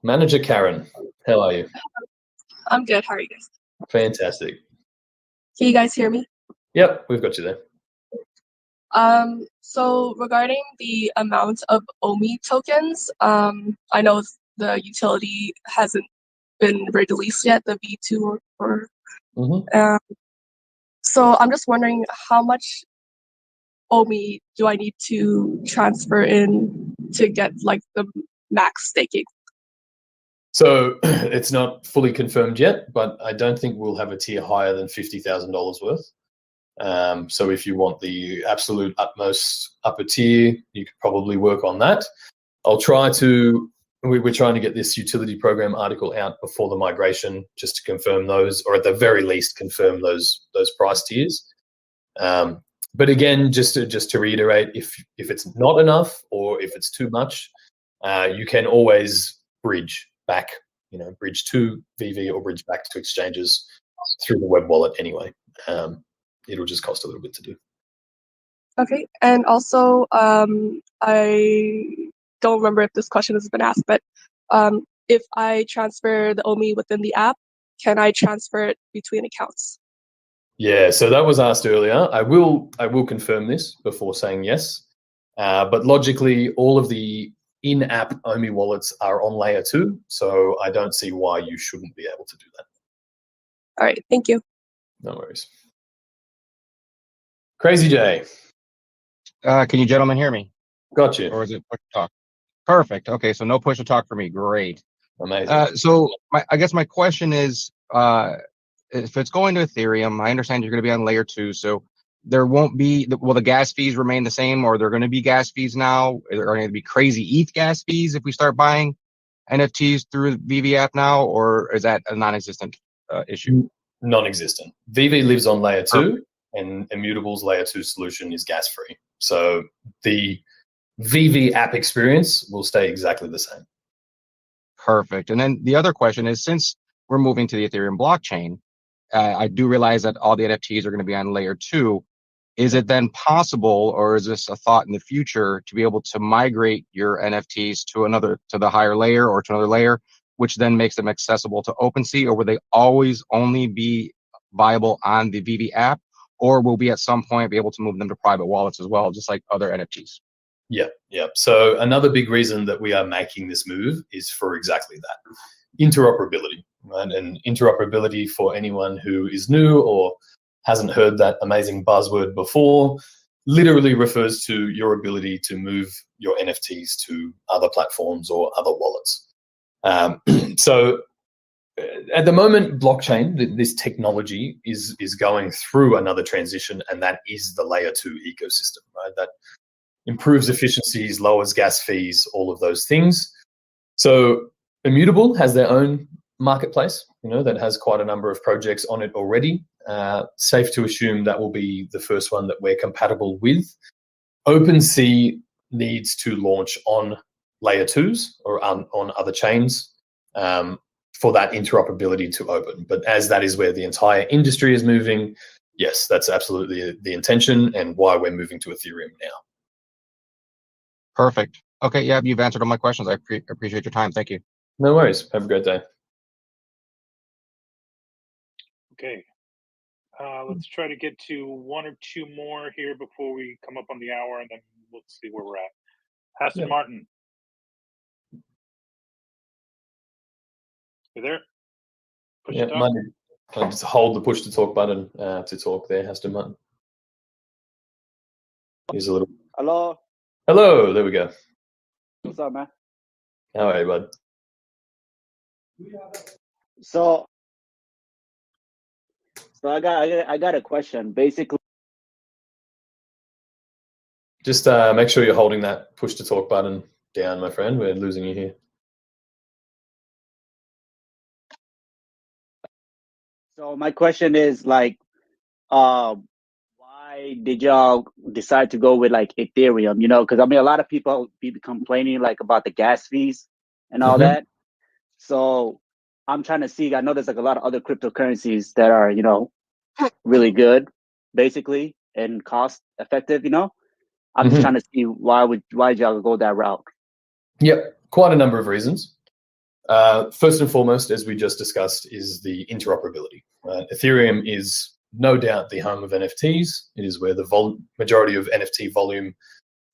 Speaker 2: Manager Karen, how are you?
Speaker 13: I'm good. How are you guys?
Speaker 2: Fantastic.
Speaker 13: Can you guys hear me?
Speaker 2: Yep, we've got you there.
Speaker 13: So regarding the amount of Omi tokens, I know the utility hasn't been released yet, the V2 so I'm just wondering how much Omi do I need to transfer in to get like the max staking?
Speaker 2: So it's not fully confirmed yet, but I don't think we'll have a tier higher than $50,000 worth. So if you want the absolute utmost upper tier, you could probably work on that. I'll try to, we're trying to get this utility program article out before the migration just to confirm those, or at the very least confirm those price tiers. But again, just to reiterate, if it's not enough or if it's too much, you can always bridge back, bridge to VV or bridge back to exchanges through the web wallet anyway. It'll just cost a little bit to do.
Speaker 13: Okay, and also I don't remember if this question has been asked, but if I transfer the Omi within the app, can I transfer it between accounts?
Speaker 2: Yeah, so that was asked earlier. I will confirm this before saying yes. But logically, all of the in-app Omi wallets are on layer 2, so I don't see why you shouldn't be able to do that.
Speaker 13: All right, thank you.
Speaker 2: No worries. Crazy J.
Speaker 14: Can you gentlemen hear me?
Speaker 2: Got you.
Speaker 14: Or is it push to talk? Perfect. Okay, so no push to talk for me. Great.
Speaker 2: Amazing.
Speaker 14: So I guess my question is, if it's going to Ethereum, I understand you're going to be on layer 2, so there won't be, will the gas fees remain the same, or are there going to be gas fees now? Are there going to be crazy ETH gas fees if we start buying NFTs through the VV app now, or is that a non-existent issue?
Speaker 2: Non-existent. VV lives on layer 2, and Immutable's layer 2 solution is gas-free. So the VV app experience will stay exactly the same.
Speaker 14: Perfect. And then the other question is, since we're moving to the Ethereum blockchain, I do realize that all the NFTs are going to be on layer 2. Is it then possible, or is this a thought in the future, to be able to migrate your NFTs to the higher layer or to another layer, which then makes them accessible to OpenSea, or will they always only be viable on the VV app, or will we at some point be able to move them to private wallets as well, just like other NFTs?
Speaker 2: Yeah. So another big reason that we are making this move is for exactly that, interoperability, right? And interoperability, for anyone who is new or hasn't heard that amazing buzzword before, literally refers to your ability to move your NFTs to other platforms or other wallets. So at the moment, blockchain, this technology is going through another transition, and that is the layer 2 ecosystem, right? That improves efficiencies, lowers gas fees, all of those things. So Immutable has their own marketplace, that has quite a number of projects on it already. Safe to assume that will be the first one that we're compatible with. OpenSea needs to launch on layer 2s or on other chains for that interoperability to open. But as that is where the entire industry is moving, yes, that's absolutely the intention and why we're moving to Ethereum now.
Speaker 14: Perfect. Okay, yeah, you've answered all my questions. I appreciate your time. Thank you.
Speaker 2: No worries. Have a great day.
Speaker 4: Okay. Let's try to get to one or two more here before we come up on the hour, and then we'll see where we're Aston Martin. You there? Push to talk?
Speaker 2: Just hold the push to talk button to talk there, Aston Martin. Here's a little.
Speaker 15: Hello.
Speaker 2: Hello. There we go.
Speaker 15: What's up, man?
Speaker 2: How are you, bud?
Speaker 15: So I got a question. Basically,
Speaker 2: just make sure you're holding that push to talk button down, my friend. We're losing you here.
Speaker 15: So my question is like, why did y'all decide to go with like Ethereum? You know, because I mean, a lot of people be complaining like about the gas fees and all that. So I'm trying to see. I know there's like a lot of other cryptocurrencies that are, you know, really good, basically, and cost effective. You know, I'm just trying to see why y'all go that route.
Speaker 2: Yep, quite a number of reasons. First and foremost, as we just discussed, is the interoperability. Ethereum is no doubt the home of NFTs. It is where the majority of NFT volume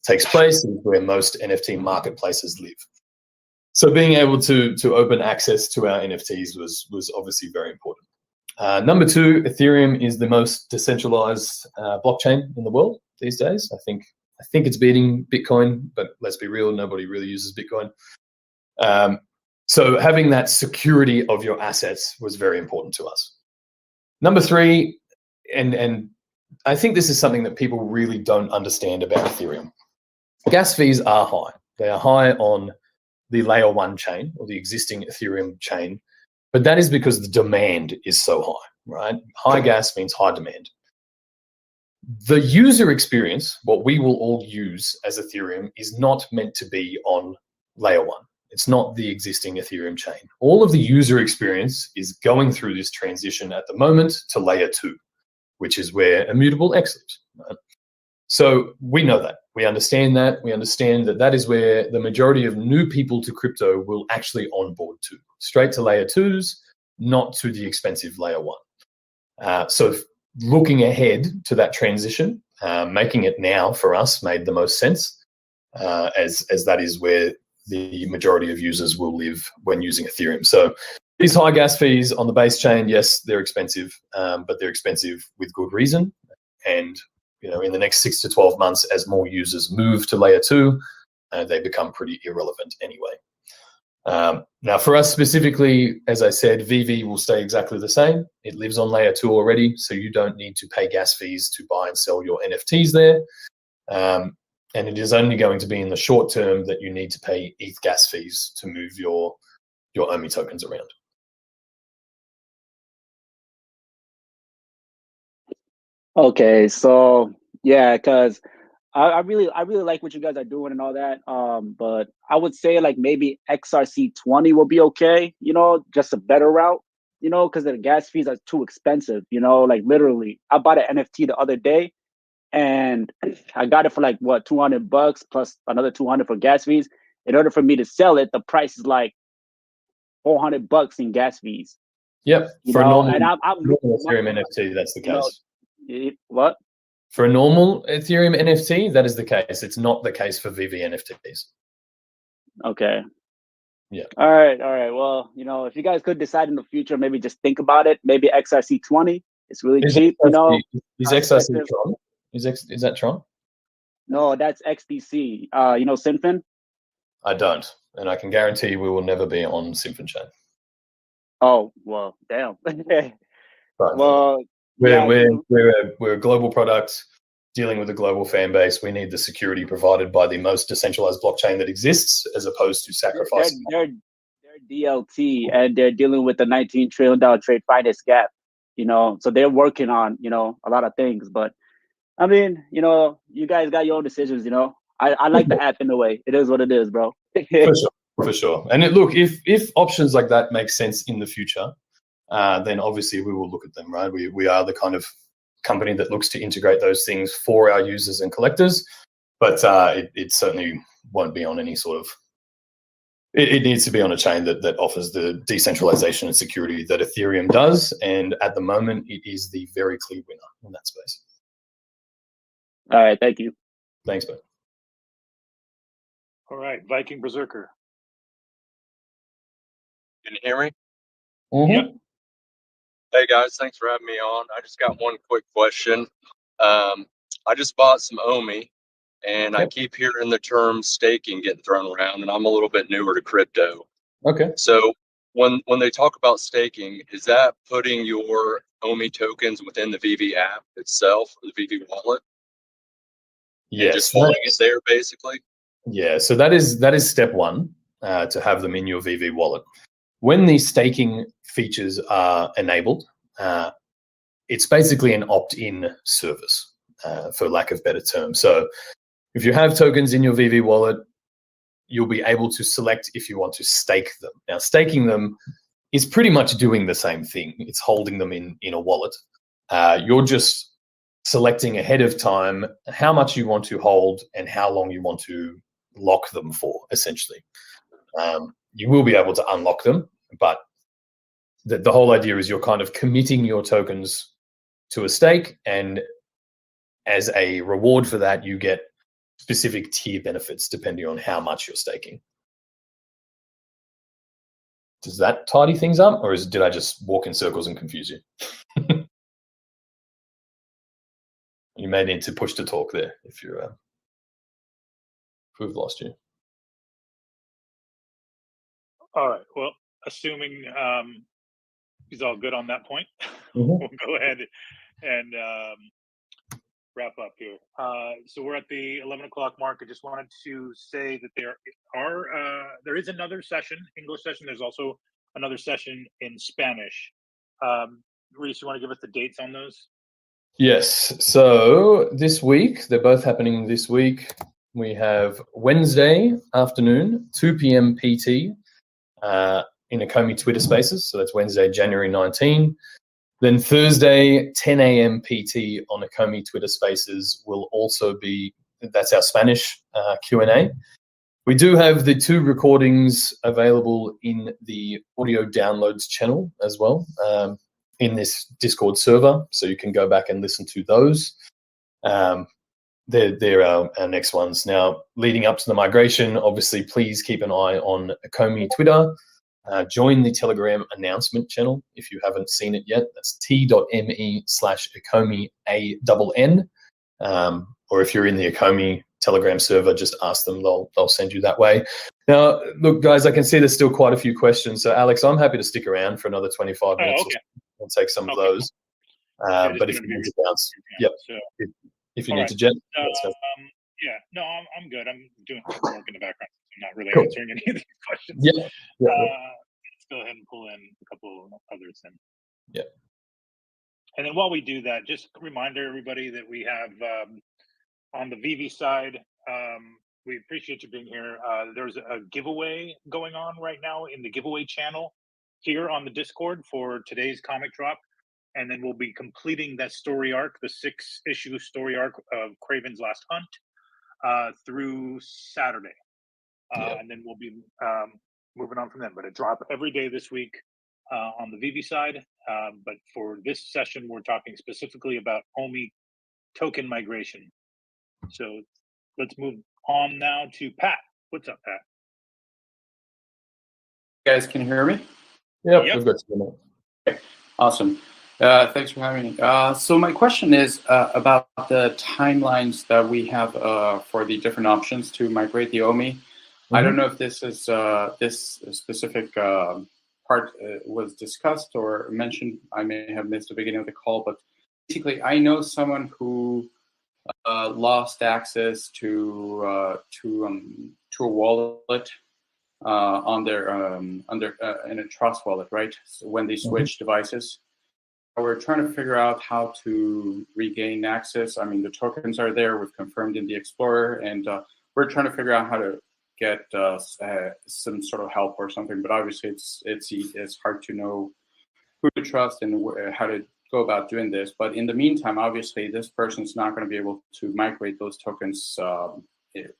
Speaker 2: takes place and where most NFT marketplaces live. So being able to open access to our NFTs was obviously very important. Number two, Ethereum is the most decentralized blockchain in the world these days. I think it's beating Bitcoin, but let's be real, nobody really uses Bitcoin. So having that security of your assets was very important to us. Number three, and I think this is something that people really don't understand about Ethereum. Gas fees are high. They are high on the layer one chain or the existing Ethereum chain, but that is because the demand is so high, right? High gas means high demand. The user experience, what we will all use as Ethereum, is not meant to be on layer one. It's not the existing Ethereum chain. All of the user experience is going through this transition at the moment to layer two, which is where Immutable X lives. Right? So we know that. We understand that. We understand that that is where the majority of new people to crypto will actually onboard to. Straight to layer twos, not to the expensive layer one. So looking ahead to that transition, making it now for us made the most sense, as that is where the majority of users will live when using Ethereum. So these high gas fees on the base chain, yes, they're expensive, but they're expensive with good reason. And you know, in the next 6 to 12 months, as more users move to layer two, they become pretty irrelevant anyway. Now, for us specifically, as I said, VV will stay exactly the same. It lives on layer two already, so you don't need to pay gas fees to buy and sell your NFTs there. And it is only going to be in the short term that you need to pay ETH gas fees to move your Omi tokens around.
Speaker 15: Okay, so yeah, because I really like what you guys are doing and all that. But I would say like maybe XRC20 will be okay. You know, just a better route. You know, because the gas fees are too expensive. You know, like literally, I bought an NFT the other day, and I got it for like what $200 plus another 200 for gas fees. In order for me to sell it, the price is like $400 in gas fees.
Speaker 2: Yep,
Speaker 15: for a normal
Speaker 2: Ethereum NFT, that's the case.
Speaker 15: What?
Speaker 2: For a normal Ethereum NFT, that is the case. It's not the case for VV NFTs.
Speaker 15: Okay.
Speaker 2: Yeah.
Speaker 15: All right. Well, you know, if you guys could decide in the future, maybe just think about it. Maybe XRC20. It's really cheap. You know.
Speaker 2: Is XRC Tron? Is that Tron?
Speaker 15: No, that's XDC. You know Synfin?
Speaker 2: I don't, and I can guarantee we will never be on Synfin chain.
Speaker 15: Oh well, damn.
Speaker 2: Well, we're a global product dealing with a global fan base. We need the security provided by the most decentralized blockchain that exists, as opposed to sacrificing.
Speaker 15: They're DLT, and they're dealing with the $19 trillion trade finance gap. You know, so they're working on a lot of things. But I mean, you know, you guys got your own decisions. You know, I like the app in a way. It is what it is, bro.
Speaker 2: For sure. And look, if options like that make sense in the future, then obviously we will look at them, right? We are the kind of company that looks to integrate those things for our users and collectors, but it certainly won't be on any sort of. It needs to be on a chain that offers the decentralization and security that Ethereum does, and at the moment, it is the very clear winner in that space.
Speaker 15: All right, thank you.
Speaker 2: Thanks, bud.
Speaker 4: All right, Viking Berserker.
Speaker 16: Can you hear me?
Speaker 4: Yep.
Speaker 16: Hey guys, thanks for having me on. I just got one quick question. I just bought some Omi, and I keep hearing the term staking getting thrown around, and I'm a little bit newer to crypto.
Speaker 2: Okay.
Speaker 16: So when they talk about staking, is that putting your Omi tokens within the VV app itself, or the VV wallet?
Speaker 2: Yes.
Speaker 16: And just holding it there, basically?
Speaker 2: Yeah, so that is step one, to have them in your VV wallet. When the staking features are enabled, it's basically an opt-in service, for lack of better term. So if you have tokens in your VV wallet, you'll be able to select if you want to stake them. Now, staking them is pretty much doing the same thing. It's holding them in a wallet. You're just selecting ahead of time how much you want to hold and how long you want to lock them for, essentially. You will be able to unlock them, but the whole idea is you're kind of committing your tokens to a stake, and as a reward for that, you get specific tier benefits depending on how much you're staking. Does that tidy things up, or did I just walk in circles and confuse you? You may need to push to talk there if you're if we've lost you.
Speaker 4: All right. Well, assuming he's all good on that point, we'll go ahead and wrap up here. So we're at the 11 o'clock mark. I just wanted to say that there is another session, English session. There's also another session in Spanish. Reese, you want to give us the dates on those?
Speaker 2: Yes. So this week, they're both happening this week. We have Wednesday afternoon, 2 p.m. PT, in Omi Twitter Spaces. So that's Wednesday, January 19. Then Thursday, 10 a.m. PT on Omi Twitter Spaces will also be, that's our Spanish Q&A. We do have the 2 recordings available in the audio downloads channel as well, in this Discord server, so you can go back and listen to those. They're our next ones. Now, leading up to the migration, obviously, please keep an eye on Omi Twitter. Join the Telegram announcement channel if you haven't seen it yet. That's t.me/Omi ANN. Or if you're in the Omi Telegram server, just ask them. They'll send you that way. Now, look, guys, I can see there's still quite a few questions. So, Alex, I'm happy to stick around for another 25 minutes.
Speaker 4: Okay.
Speaker 2: I'll take some of those. But if you need to bounce,
Speaker 4: So,
Speaker 2: if you need to jet, let's go.
Speaker 4: Yeah, no, I'm good. I'm doing some work in the background. I'm not really answering any of these questions.
Speaker 2: Yeah.
Speaker 4: Let's go ahead and pull in a couple others then.
Speaker 2: Yeah.
Speaker 4: And then while we do that, just a reminder, everybody, that we have on the VV side, we appreciate you being here. There's a giveaway going on right now in the giveaway channel here on the Discord for today's comic drop. And then we'll be completing that story arc, the 6-issue story arc of Kraven's Last Hunt, through Saturday. And then we'll be moving on from them. But a drop every day this week on the VV side. But for this session, we're talking specifically about Omi token migration. So let's move on now to Pat. What's up, Pat?
Speaker 17: You guys can hear me?
Speaker 2: Yep. We've got you.
Speaker 17: Okay, awesome. Thanks for having me. So my question is about the timelines that we have for the different options to migrate the Omi. I don't know if this is this specific part was discussed or mentioned. I may have missed the beginning of the call, but basically, I know someone who lost access to a wallet on their in a trust wallet, right? So when they switch devices. We're trying to figure out how to regain access. I mean, the tokens are there. We've confirmed in the Explorer, and we're trying to figure out how to get some sort of help or something. But obviously, it's hard to know who to trust and how to go about doing this. But in the meantime, obviously, this person's not going to be able to migrate those tokens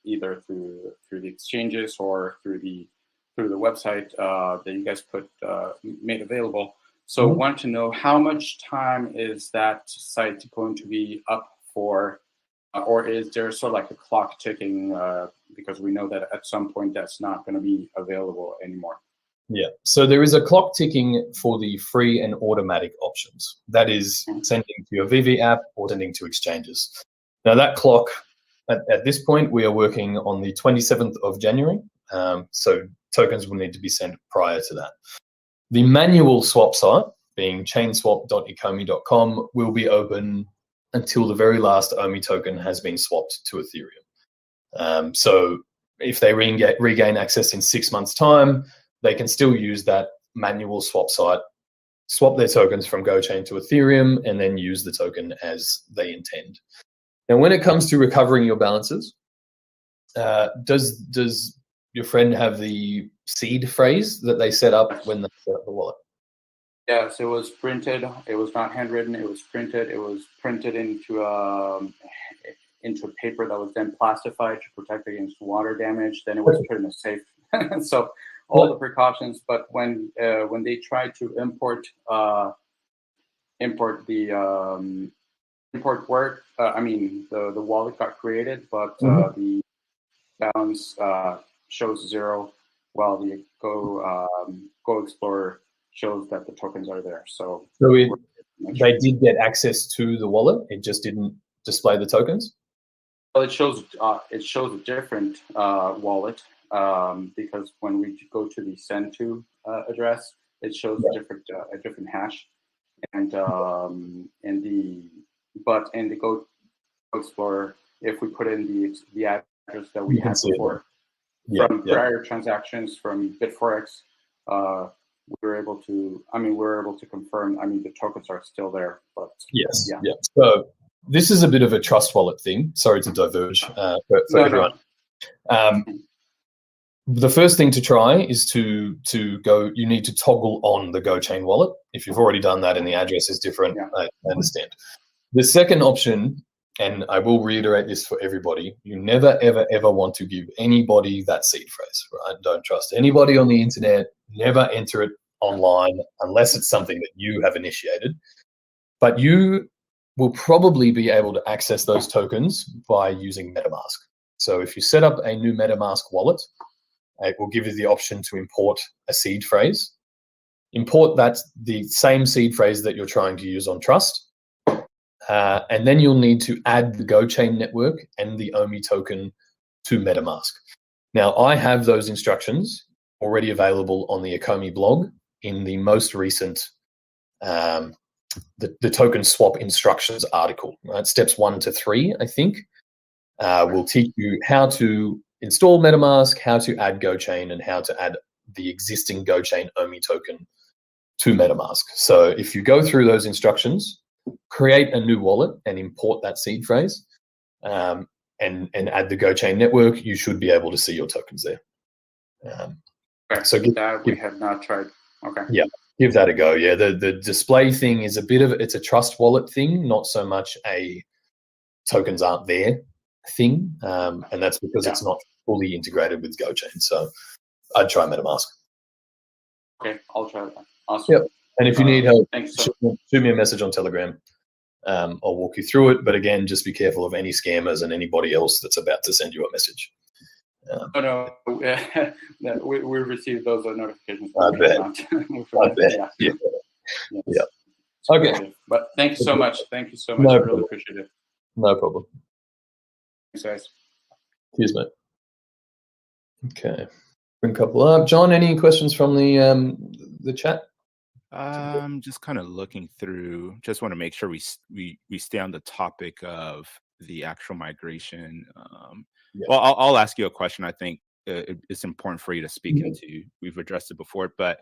Speaker 17: either through the exchanges or through the website that you guys made available. So I want to know how much time is that site going to be up for or is there sort of like a clock ticking because we know that at some point that's not going to be available anymore?
Speaker 2: Yeah, so there is a clock ticking for the free and automatic options. That is sending to your VV app or sending to exchanges. Now that clock, at this point, we are working on the 27th of January. So tokens will need to be sent prior to that. The manual swap site, being chainswap.ecomi.com, will be open until the very last OMI token has been swapped to Ethereum. So if they regain access in 6 months' time, they can still use that manual swap site, swap their tokens from GoChain to Ethereum, and then use the token as they intend. Now, when it comes to recovering your balances, does your friend have the seed phrase that they set up when they set up the wallet?
Speaker 17: Yes, it was printed. It was not handwritten. It was printed. It was printed into paper that was then plastified to protect against water damage. Then it was put in a safe. So all the precautions. But when they tried to import work, the wallet got created, but the balance shows 0, while the Go Explorer shows that the tokens are there. So
Speaker 2: they did get access to the wallet. It just didn't display the tokens.
Speaker 17: Well, it shows a different wallet because when we go to the send to address, it shows a different hash, and in the Go Explorer, if we put in the address that we had before from prior transactions from Bitforex, we were able to confirm. The tokens are still there, but
Speaker 2: yes. So this is a bit of a trust wallet thing. Sorry to diverge for everyone. The first thing to try is to go. You need to toggle on the GoChain wallet. If you've already done that and the address is different, I understand. The second option, and I will reiterate this for everybody, you never, ever, ever want to give anybody that seed phrase, right? Don't trust anybody on the internet. Never enter it online unless it's something that you have initiated. But you will probably be able to access those tokens by using MetaMask. So if you set up a new MetaMask wallet, it will give you the option to import a seed phrase. Import the same seed phrase that you're trying to use on Trust. And then you'll need to add the GoChain network and the OMI token to MetaMask. Now, I have those instructions already available on the Ecomi blog in the most recent the token swap instructions article. Right? Steps 1 to 3, I think, will teach you how to install MetaMask, how to add GoChain, and how to add the existing GoChain OMI token to MetaMask. So if you go through those instructions, create a new wallet and import that seed phrase, and add the GoChain network, you should be able to see your tokens there. So
Speaker 17: we have not tried. Okay.
Speaker 2: Yeah, give that a go. Yeah, the display thing is it's a trust wallet thing, not so much a tokens aren't there thing, and that's because it's not fully integrated with GoChain. So I'd try MetaMask.
Speaker 17: Okay, I'll try that. Awesome.
Speaker 2: Yep. And if you need help,
Speaker 17: shoot
Speaker 2: me a message on Telegram. I'll walk you through it. But again, just be careful of any scammers and anybody else that's about to send you a message.
Speaker 17: We received those notifications.
Speaker 2: I bet. Yeah. Okay.
Speaker 17: But thank you so much. Thank you so much.
Speaker 2: No
Speaker 17: I really
Speaker 2: problem.
Speaker 17: appreciate it.
Speaker 2: No problem.
Speaker 17: Thanks, guys.
Speaker 2: Cheers, mate. Okay. Bring a couple up. John, any questions from the chat?
Speaker 3: Just kind of looking through. Just want to make sure we stay on the topic of the actual migration. Well, I'll ask you a question. I think it's important for you to speak into. We've addressed it before, but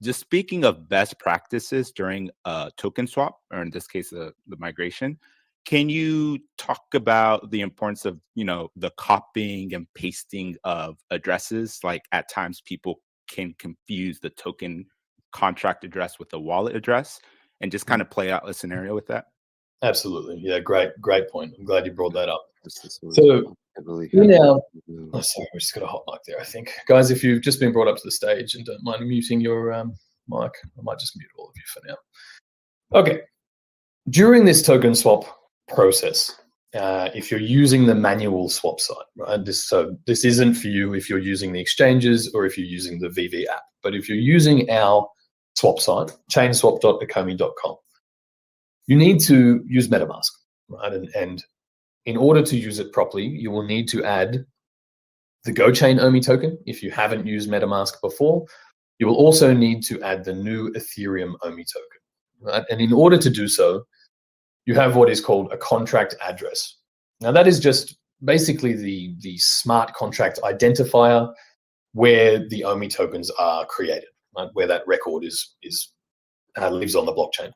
Speaker 3: just speaking of best practices during a token swap, or in this case, the migration, can you talk about the importance of the copying and pasting of addresses? Like at times, people can confuse the token contract address with the wallet address, and just kind of play out a scenario with that.
Speaker 2: Absolutely. Yeah, great point. I'm glad you brought that up.
Speaker 14: So
Speaker 2: sorry, we just got a hot mic there, I think. Guys, if you've just been brought up to the stage and don't mind muting your mic, I might just mute all of you for now. Okay. During this token swap process, if you're using the manual swap site, right? This isn't for you if you're using the exchanges or if you're using the VV app. But if you're using our swap site, chainswap.ecomi.com, you need to use MetaMask, right? And in order to use it properly, you will need to add the GoChain OMI token if you haven't used MetaMask before. You will also need to add the new Ethereum OMI token, right? And in order to do so, you have what is called a contract address. Now that is just basically the smart contract identifier where the OMI tokens are created, right? Where that record lives on the blockchain.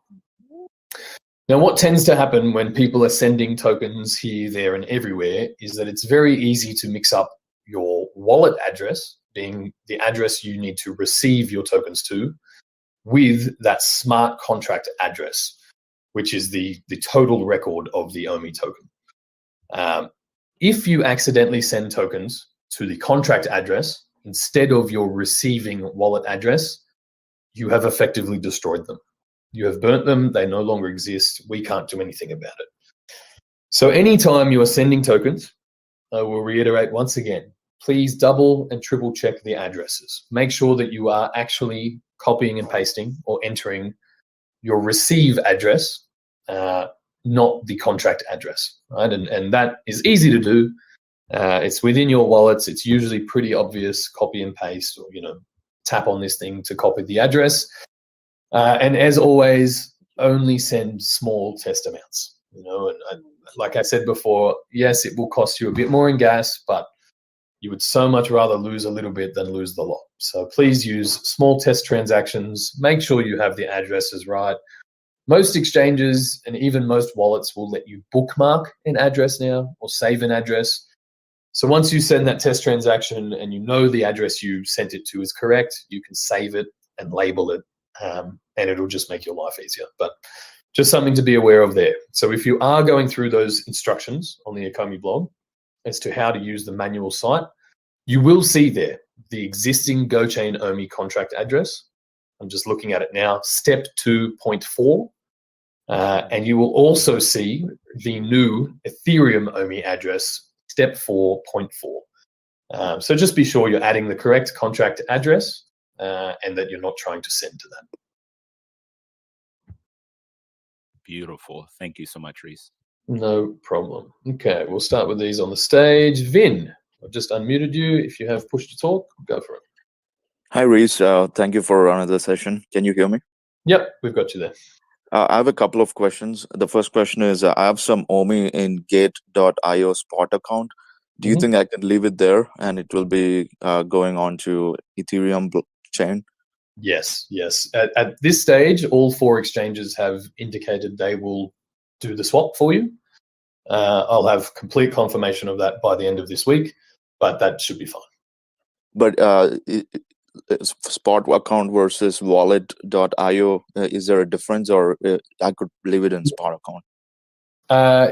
Speaker 2: Now, what tends to happen when people are sending tokens here, there, and everywhere is that it's very easy to mix up your wallet address, being the address you need to receive your tokens to, with that smart contract address, which is the total record of the OMI token. If you accidentally send tokens to the contract address instead of your receiving wallet address, you have effectively destroyed them. You have burnt them, they no longer exist, we can't do anything about it. So anytime you are sending tokens, I will reiterate once again, please double and triple check the addresses. Make sure that you are actually copying and pasting or entering your receive address, not the contract address, right? And that is easy to do. It's within your wallets. It's usually pretty obvious, copy and paste, or, tap on this thing to copy the address. And as always, only send small test amounts, and like I said before, yes, it will cost you a bit more in gas, but you would so much rather lose a little bit than lose the lot. So please use small test transactions. Make sure you have the addresses right. Most exchanges and even most wallets will let you bookmark an address now or save an address. So once you send that test transaction and you know the address you sent it to is correct, you can save it and label it, and it'll just make your life easier. But just something to be aware of there. So if you are going through those instructions on the Ecomi blog as to how to use the manual site, you will see there the existing GoChain OMI contract address. I'm just looking at it now, step 2.4. And you will also see the new Ethereum OMI address, step 4.4. So just be sure you're adding the correct contract address and that you're not trying to send to that.
Speaker 3: Beautiful. Thank you so much, Reese.
Speaker 2: No problem. Okay, we'll start with these on the stage. Vin, I've just unmuted you. If you have push to talk, go for it.
Speaker 18: Hi, Reese. Thank you for another session. Can you hear me?
Speaker 2: Yep, we've got you there.
Speaker 18: I have a couple of questions. The first question is, I have some OMI in Gate.io spot account. Do you think I can leave it there and it will be going on to Ethereum blockchain?
Speaker 2: Yes. At this stage, all 4 exchanges have indicated they will do the swap for you. I'll have complete confirmation of that by the end of this week, but that should be fine.
Speaker 18: But spot account versus wallet.io, is there a difference, or I could leave it in spot account?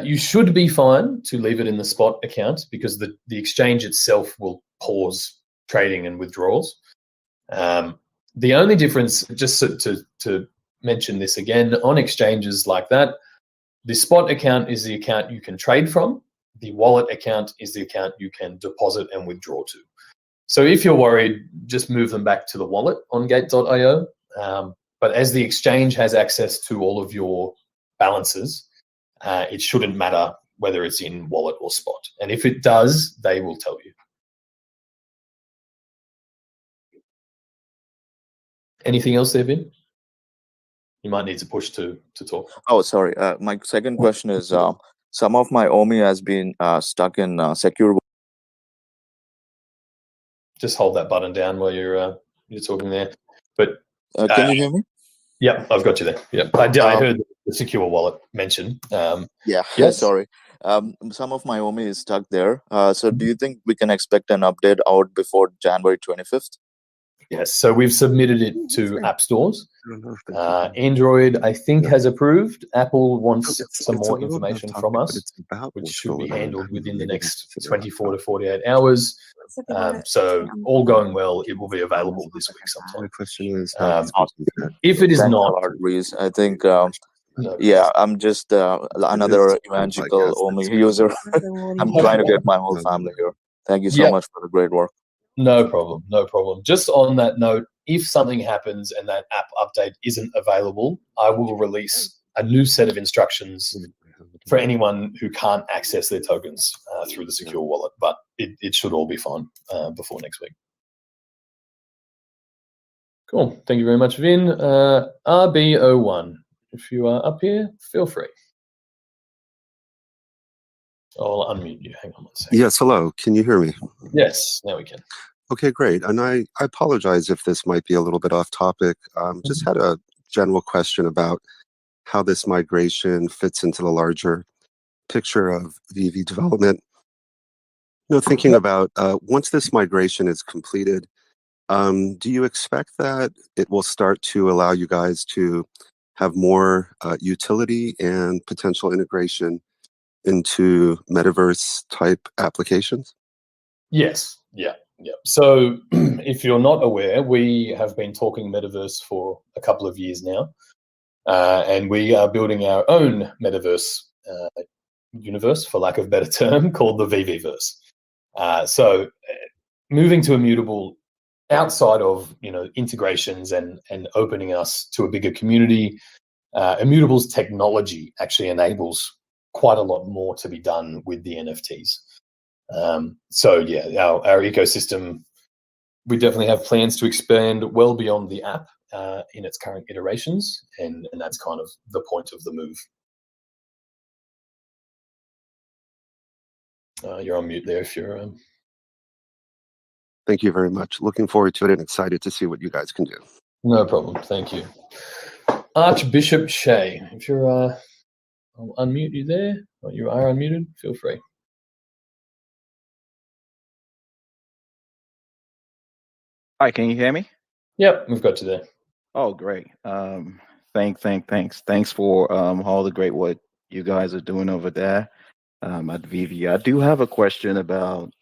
Speaker 2: You should be fine to leave it in the spot account because the exchange itself will pause trading and withdrawals. The only difference, just to mention this again, on exchanges like that, the spot account is the account you can trade from. The wallet account is the account you can deposit and withdraw to. So if you're worried, just move them back to the wallet on Gate.io. But as the exchange has access to all of your balances, it shouldn't matter whether it's in wallet or spot. And if it does, they will tell you. Anything else there, Vin? You might need to push to talk.
Speaker 18: Oh, sorry. My second question is, some of my OMI has been stuck in secure.
Speaker 2: Just hold that button down while you're talking there. But
Speaker 18: can you hear me?
Speaker 2: Yeah, I've got you there. Yeah, I heard the secure wallet mentioned. Yes.
Speaker 18: Sorry. Some of my OMI is stuck there. So do you think we can expect an update out before January 25th?
Speaker 2: Yes. So we've submitted it to app stores. Android, I think, has approved. Apple wants some more information from us, which should be handled within the next 24 to 48 hours. So all going well, it will be available this week sometime.
Speaker 18: My question is,
Speaker 2: if it is
Speaker 18: thanks
Speaker 2: not,
Speaker 18: a lot, Reese. I think Yeah, I'm just another evangelical Omi user. I'm trying to get my whole family here. Thank you so much for the great work.
Speaker 2: No problem, no problem. Just on that note, if something happens and that app update isn't available, I will release a new set of instructions for anyone who can't access their tokens through the secure wallet. But it should all be fine before next week. Cool. Thank you very much, Vin. RB01, if you are up here, feel free. I'll unmute you. Hang on one second.
Speaker 19: Yes, hello. Can you hear me?
Speaker 2: Yes, now we can.
Speaker 19: Okay, great. And I apologize if this might be a little bit off topic. Just had a general question about how this migration fits into the larger picture of VV development. You know, thinking about once this migration is completed, do you expect that it will start to allow you guys to have more utility and potential integration into metaverse type applications?
Speaker 2: Yes, yeah. So if you're not aware, we have been talking metaverse for a couple of years now, and we are building our own metaverse universe, for lack of a better term, called the VVverse. So moving to Immutable, outside of integrations and opening us to a bigger community, Immutable's technology actually enables quite a lot more to be done with the NFTs. So yeah, our ecosystem, we definitely have plans to expand well beyond the app in its current iterations, and that's kind of the point of the move. You're on mute there if you're...
Speaker 19: Thank you very much. Looking forward to it and excited to see what you guys can do.
Speaker 2: No problem. Thank you. Archbishop Shay, if you're... I'll unmute you there. Or you are unmuted, feel free.
Speaker 20: Hi, can you hear me?
Speaker 2: Yep, we've got you there.
Speaker 20: Oh, great. Thanks for all the great work you guys are doing over there at VV. I do have a question about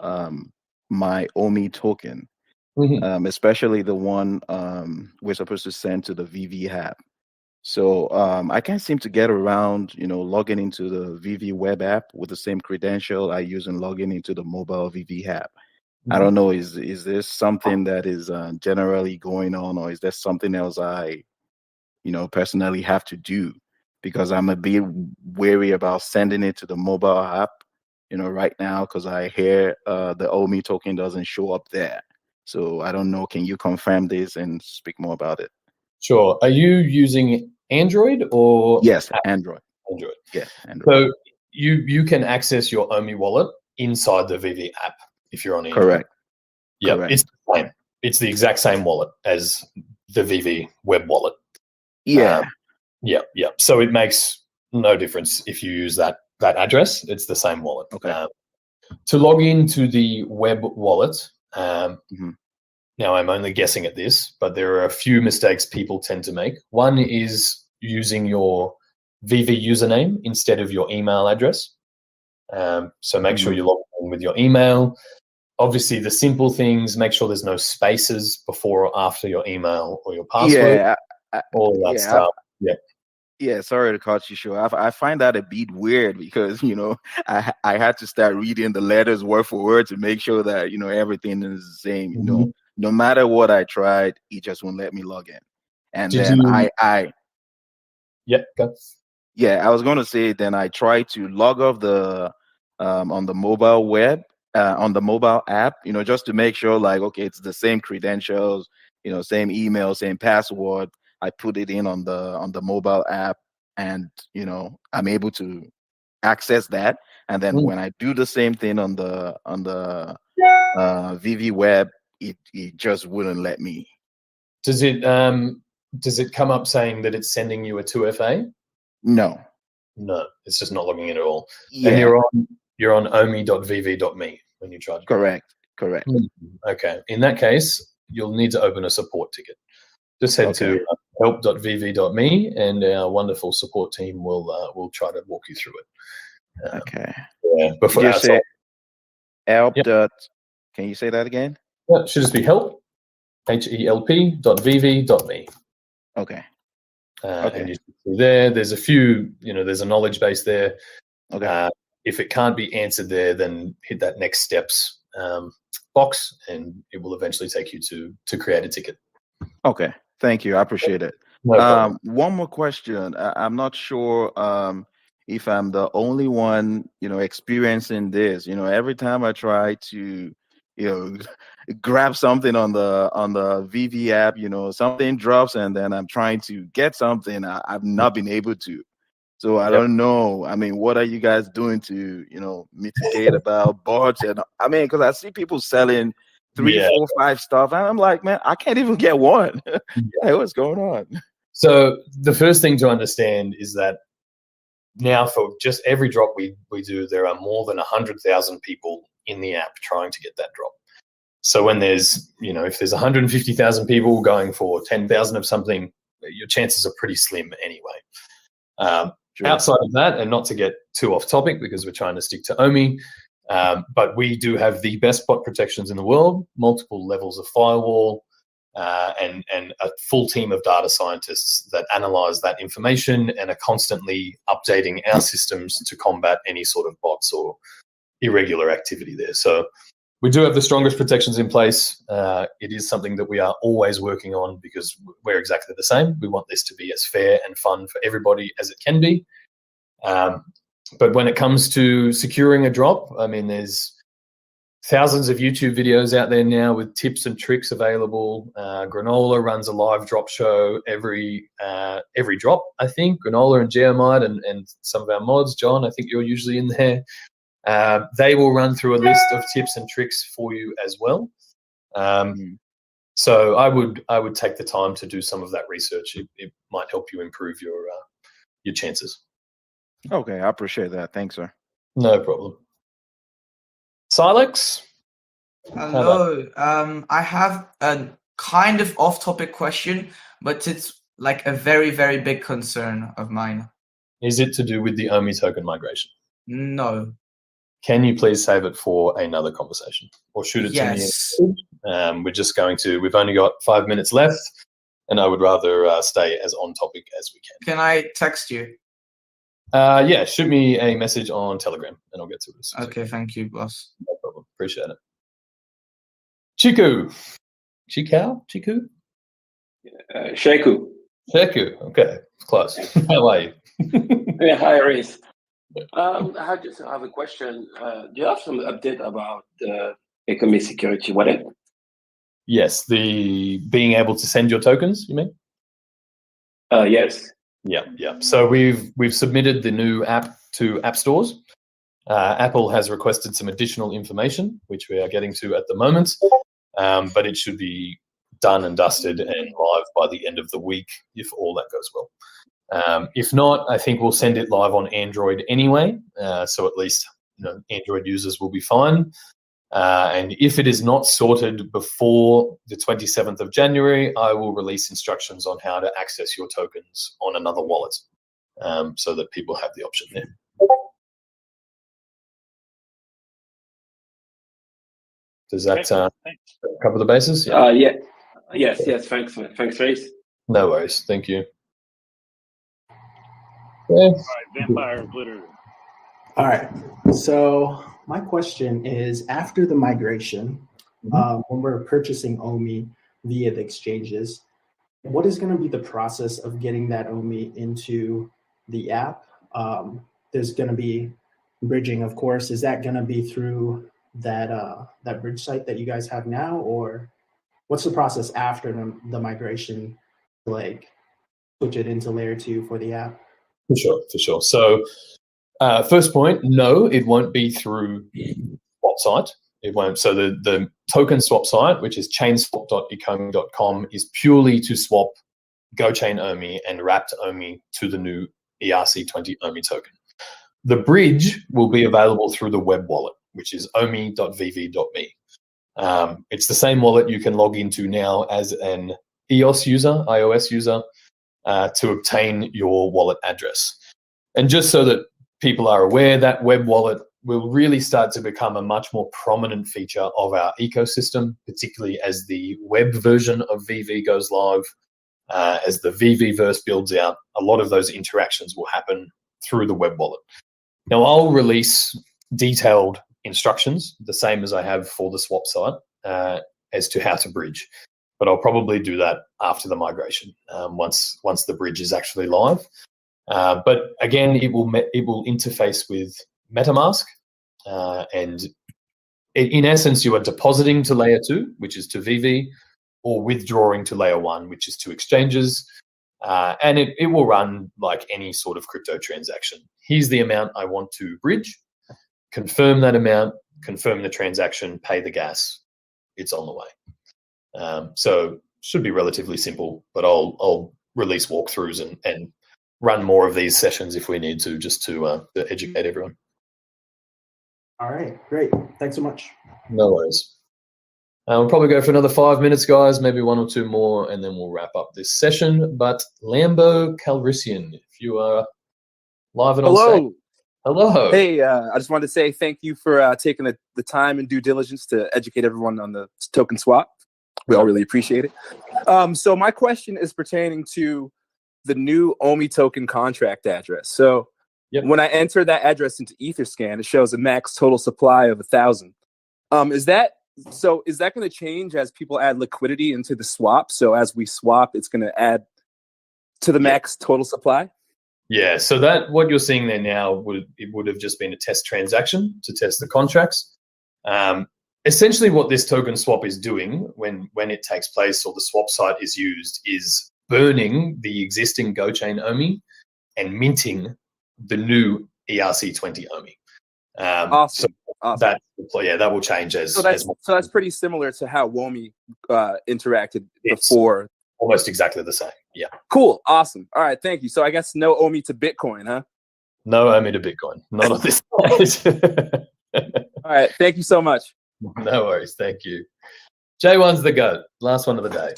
Speaker 20: my Omi token, especially the one we're supposed to send to the VV app. So I can't seem to get around, logging into the VV web app with the same credential I use in logging into the mobile VV app. I don't know, is this something that is generally going on, or is there something else I, personally have to do? Because I'm a bit wary about sending it to the mobile app, right now, because I hear the Omi token doesn't show up there. So I don't know, can you confirm this and speak more about it?
Speaker 2: Sure. Are you using Android or...
Speaker 20: Yes, Android.
Speaker 2: Android.
Speaker 20: Yeah, Android.
Speaker 2: So you can access your Omi wallet inside the VV app if you're on Android.
Speaker 20: Correct.
Speaker 2: Yeah,
Speaker 20: Correct.
Speaker 2: it's the same. It's the exact same wallet as the VV web wallet.
Speaker 20: Yeah.
Speaker 2: Yeah. So it makes no difference if you use that address. It's the same wallet.
Speaker 20: Okay.
Speaker 2: To log into the web wallet, now I'm only guessing at this, but there are a few mistakes people tend to make. One is using your VV username instead of your email address. So make sure you log in with your email. Obviously, the simple things, make sure there's no spaces before or after your email or your password.
Speaker 20: Yeah.
Speaker 2: All that stuff.
Speaker 20: Yeah, sorry to cut you short. I find that a bit weird because, I had to start reading the letters word for word to make sure that, everything is the same. No matter what I tried, it just won't let me log in. And then
Speaker 2: go.
Speaker 20: Yeah, I was going to say, then I tried to log off on the mobile web, on the mobile app, just to make sure, like, okay, it's the same credentials, same email, same password. I put it in on the mobile app, and I'm able to access that. And then when I do the same thing on the VV web, it just wouldn't let me.
Speaker 2: Does it come up saying that it's sending you a 2FA?
Speaker 20: No,
Speaker 2: it's just not logging in at all.
Speaker 20: Yeah.
Speaker 2: And you're on omi.vv.me when you try to.
Speaker 20: Correct.
Speaker 2: Okay. In that case, you'll need to open a support ticket. Just head to help.vv.me, and our wonderful support team will try to walk you through it.
Speaker 20: Okay.
Speaker 2: Yeah. Before
Speaker 20: you say help. Can you say that again?
Speaker 2: Yeah, it should just be help. HELP.vv.me.
Speaker 20: Okay.
Speaker 2: And you see there's a few, there's a knowledge base there.
Speaker 20: Okay.
Speaker 2: If it can't be answered there, then hit that next steps box, and it will eventually take you to create a ticket.
Speaker 20: Okay. Thank you. I appreciate it.
Speaker 2: No problem.
Speaker 20: One more question. I'm not sure if I'm the only one, experiencing this. Every time I try to, grab something on the VV app, something drops, and then I'm trying to get something. I've not been able to. So I don't know. I mean, what are you guys doing to, mitigate about bots? And I mean, because I see people selling 3, 4, 5 stuff, and I'm like, man, I can't even get one. Hey, what's going on?
Speaker 2: So the first thing to understand is that now for just every drop we do, there are more than 100,000 people in the app trying to get that drop. So when there's, if there's 150,000 people going for 10,000 of something, your chances are pretty slim anyway. Outside of that, and not to get too off topic because we're trying to stick to Omi, but we do have the best bot protections in the world, multiple levels of firewall, and a full team of data scientists that analyze that information and are constantly updating our systems to combat any sort of bots or irregular activity there. So we do have the strongest protections in place. It is something that we are always working on because we're exactly the same. We want this to be as fair and fun for everybody as it can be. But when it comes to securing a drop, I mean, there's thousands of YouTube videos out there now with tips and tricks available. Granola runs a live drop show every drop, I think. Granola and Geomite and some of our mods. John, I think you're usually in there. They will run through a list of tips and tricks for you as well. So I would take the time to do some of that research. It might help you improve your chances.
Speaker 20: Okay, I appreciate that. Thanks, sir.
Speaker 2: No problem. Silex?
Speaker 21: Hello. I have a kind of off-topic question, but it's like a very, very big concern of mine.
Speaker 2: Is it to do with the Omi token migration?
Speaker 21: No.
Speaker 2: Can you please save it for another conversation or shoot it
Speaker 21: Yes.
Speaker 2: to me? We've only got 5 minutes left, and I would rather stay as on topic as we can.
Speaker 21: Can I text you?
Speaker 2: Yeah, shoot me a message on Telegram and I'll get to it.
Speaker 21: Okay, thank you, boss.
Speaker 2: No problem. Appreciate it. Chiku. Chikau? Chiku?
Speaker 22: Sheku.
Speaker 2: Sheku. Okay, close. How are you?
Speaker 22: Yeah, hi, Reese. I just have a question. Do you have some update about the Economy Security wallet?
Speaker 2: Yes, the being able to send your tokens, you mean?
Speaker 22: Yes.
Speaker 2: Yeah. So we've submitted the new app to app stores. Apple has requested some additional information, which we are getting to at the moment, but it should be done and dusted and live by the end of the week if all that goes well. If not, I think we'll send it live on Android anyway, so at least Android users will be fine. And if it is not sorted before the 27th of January, I will release instructions on how to access your tokens on another wallet, so that people have the option there. Does that cover the bases?
Speaker 22: Yeah. Yes. Thanks, Reese.
Speaker 2: No worries. Thank you.
Speaker 4: All right, Vampire Glitter.
Speaker 23: All right. So my question is, after the migration, when we're purchasing Omi via the exchanges, what is going to be the process of getting that Omi into the app? There's going to be bridging, of course. Is that going to be through that bridge site that you guys have now, or what's the process after the migration, like switch it into layer 2 for the app?
Speaker 2: For sure. So first point, no, it won't be through swap site. It won't. So the token swap site, which is chainswap.ecomi.com, is purely to swap GoChain Omi and wrapped Omi to the new ERC20 Omi token. The bridge will be available through the web wallet, which is omi.vv.me. It's the same wallet you can log into now as an iOS user, to obtain your wallet address. And just so that people are aware, that web wallet will really start to become a much more prominent feature of our ecosystem, particularly as the web version of VV goes live As the VV-verse builds out, a lot of those interactions will happen through the web wallet. Now, I'll release detailed instructions, the same as I have for the swap site, as to how to bridge. But I'll probably do that after the migration, once the bridge is actually live. But again, it will interface with MetaMask, and in essence, you are depositing to layer 2, which is to VV, or withdrawing to layer 1, which is to exchanges. And it will run like any sort of crypto transaction. Here's the amount I want to bridge, confirm that amount, confirm the transaction, pay the gas. It's on the way. So should be relatively simple, but I'll release walkthroughs and run more of these sessions if we need to, just to educate everyone.
Speaker 23: All right, great. Thanks so much.
Speaker 2: No worries. We'll probably go for another 5 minutes, guys, maybe 1 or 2 more, and then we'll wrap up this session. But Lambo Calrissian, if you are live and on stage. Hello.
Speaker 1: Hey, I just wanted to say thank you for taking the time and due diligence to educate everyone on the token swap. We all really appreciate it. So my question is pertaining to the new Omi token contract address. So when I enter that address into Etherscan, it shows a max total supply of 1,000. Is that going to change as people add liquidity into the swap? So as we swap, it's going to add to the max total supply?
Speaker 2: Yeah, so that what you're seeing there now would have just been a test transaction to test the contracts. Essentially, what this token swap is doing when it takes place or the swap site is used is burning the existing GoChain Omi and minting the new ERC20 Omi.
Speaker 1: Awesome.
Speaker 2: So that will change as.
Speaker 1: So that's pretty similar to how Womi interacted before.
Speaker 2: Almost exactly the same. Yeah.
Speaker 1: Cool. Awesome. All right. Thank you. So I guess no Omi to Bitcoin, huh?
Speaker 2: No Omi to Bitcoin. Not on this stage.
Speaker 1: All right. Thank you so much.
Speaker 2: No worries. Thank you. J1's the GOAT. Last one of the day.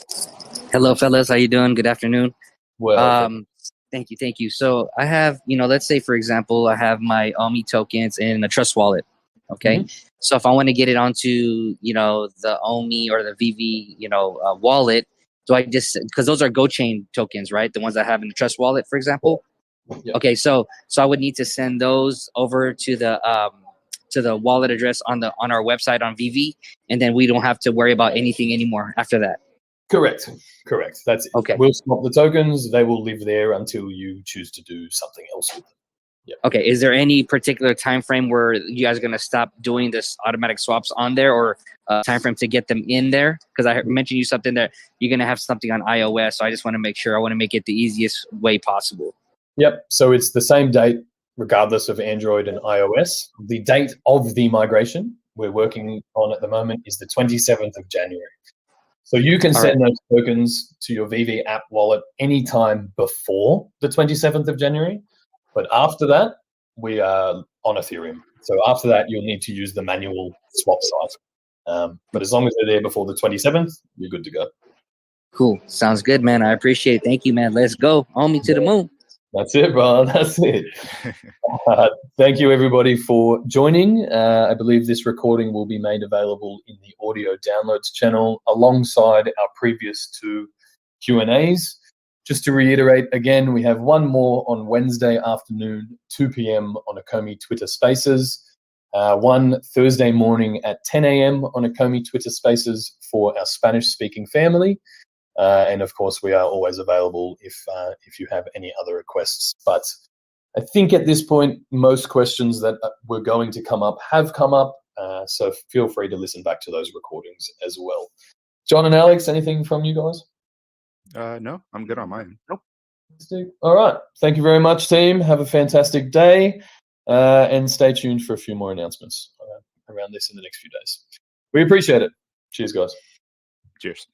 Speaker 5: Hello, fellas. How you doing? Good afternoon.
Speaker 2: Well,
Speaker 5: thank you. So I have, let's say, for example, I have my Omi tokens in a Trust wallet. Okay. Mm-hmm. So if I want to get it onto, the Omi or the VV, wallet, do I just, because those are GoChain tokens, right? The ones I have in the Trust wallet, for example. Yeah. Okay. So I would need to send those over to the wallet address on our website on VV, and then we don't have to worry about anything anymore after that.
Speaker 2: Correct. That's it.
Speaker 5: Okay.
Speaker 2: We'll swap the tokens. They will live there until you choose to do something else with them. Yeah.
Speaker 5: Okay. Is there any particular time frame where you guys are going to stop doing this automatic swaps on there, or a time frame to get them in there? Because I mentioned you something that you're going to have something on iOS, so I just want to make sure. I want to make it the easiest way possible.
Speaker 2: Yep. So it's the same date, regardless of Android and iOS. The date of the migration we're working on at the moment is the 27th of January. So you can send those tokens to your VV app wallet anytime before the 27th of January. But after that, we are on Ethereum. So after that, you'll need to use the manual swap site. But as long as they're there before the 27th, you're good to go.
Speaker 5: Cool. Sounds good, man. I appreciate it. Thank you, man. Let's go. Omi to the moon.
Speaker 2: That's it, bro. That's it. Thank you, everybody, for joining. I believe this recording will be made available in the audio downloads channel alongside our previous 2 Q&As. Just to reiterate again, we have one more on Wednesday afternoon, 2 p.m. on Omi Twitter Spaces, one Thursday morning at 10 a.m. on Omi Twitter Spaces for our Spanish-speaking family. And of course, we are always available if you have any other requests. But I think at this point, most questions that were going to come up have come up. So feel free to listen back to those recordings as well. John and Alex, anything from you guys?
Speaker 3: No, I'm good on mine. Nope.
Speaker 2: All right. Thank you very much, team. Have a fantastic day. And stay tuned for a few more announcements around this in the next few days. We appreciate it. Cheers, guys.
Speaker 3: Cheers.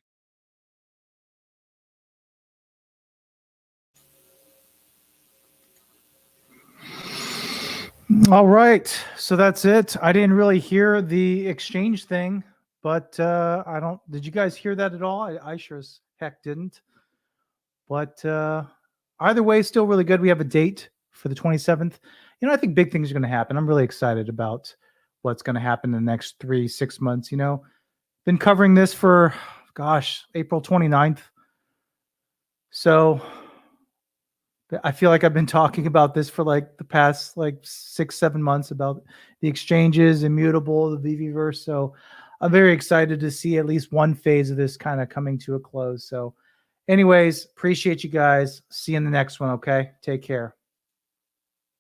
Speaker 6: All right, so that's it. I didn't really hear the exchange thing, but did you guys hear that at all? I sure as heck didn't. But either way, still really good. We have a date for the 27th. I think big things are going to happen. I'm really excited about what's going to happen in the next 3-6 months. Been covering this for, April 29th. So I feel like I've been talking about this for like the past like 6-7 months about the exchanges, immutable, the VVverse. So I'm very excited to see at least one phase of this kind of coming to a close. So anyways, appreciate you guys. See you in the next one. Okay. Take care.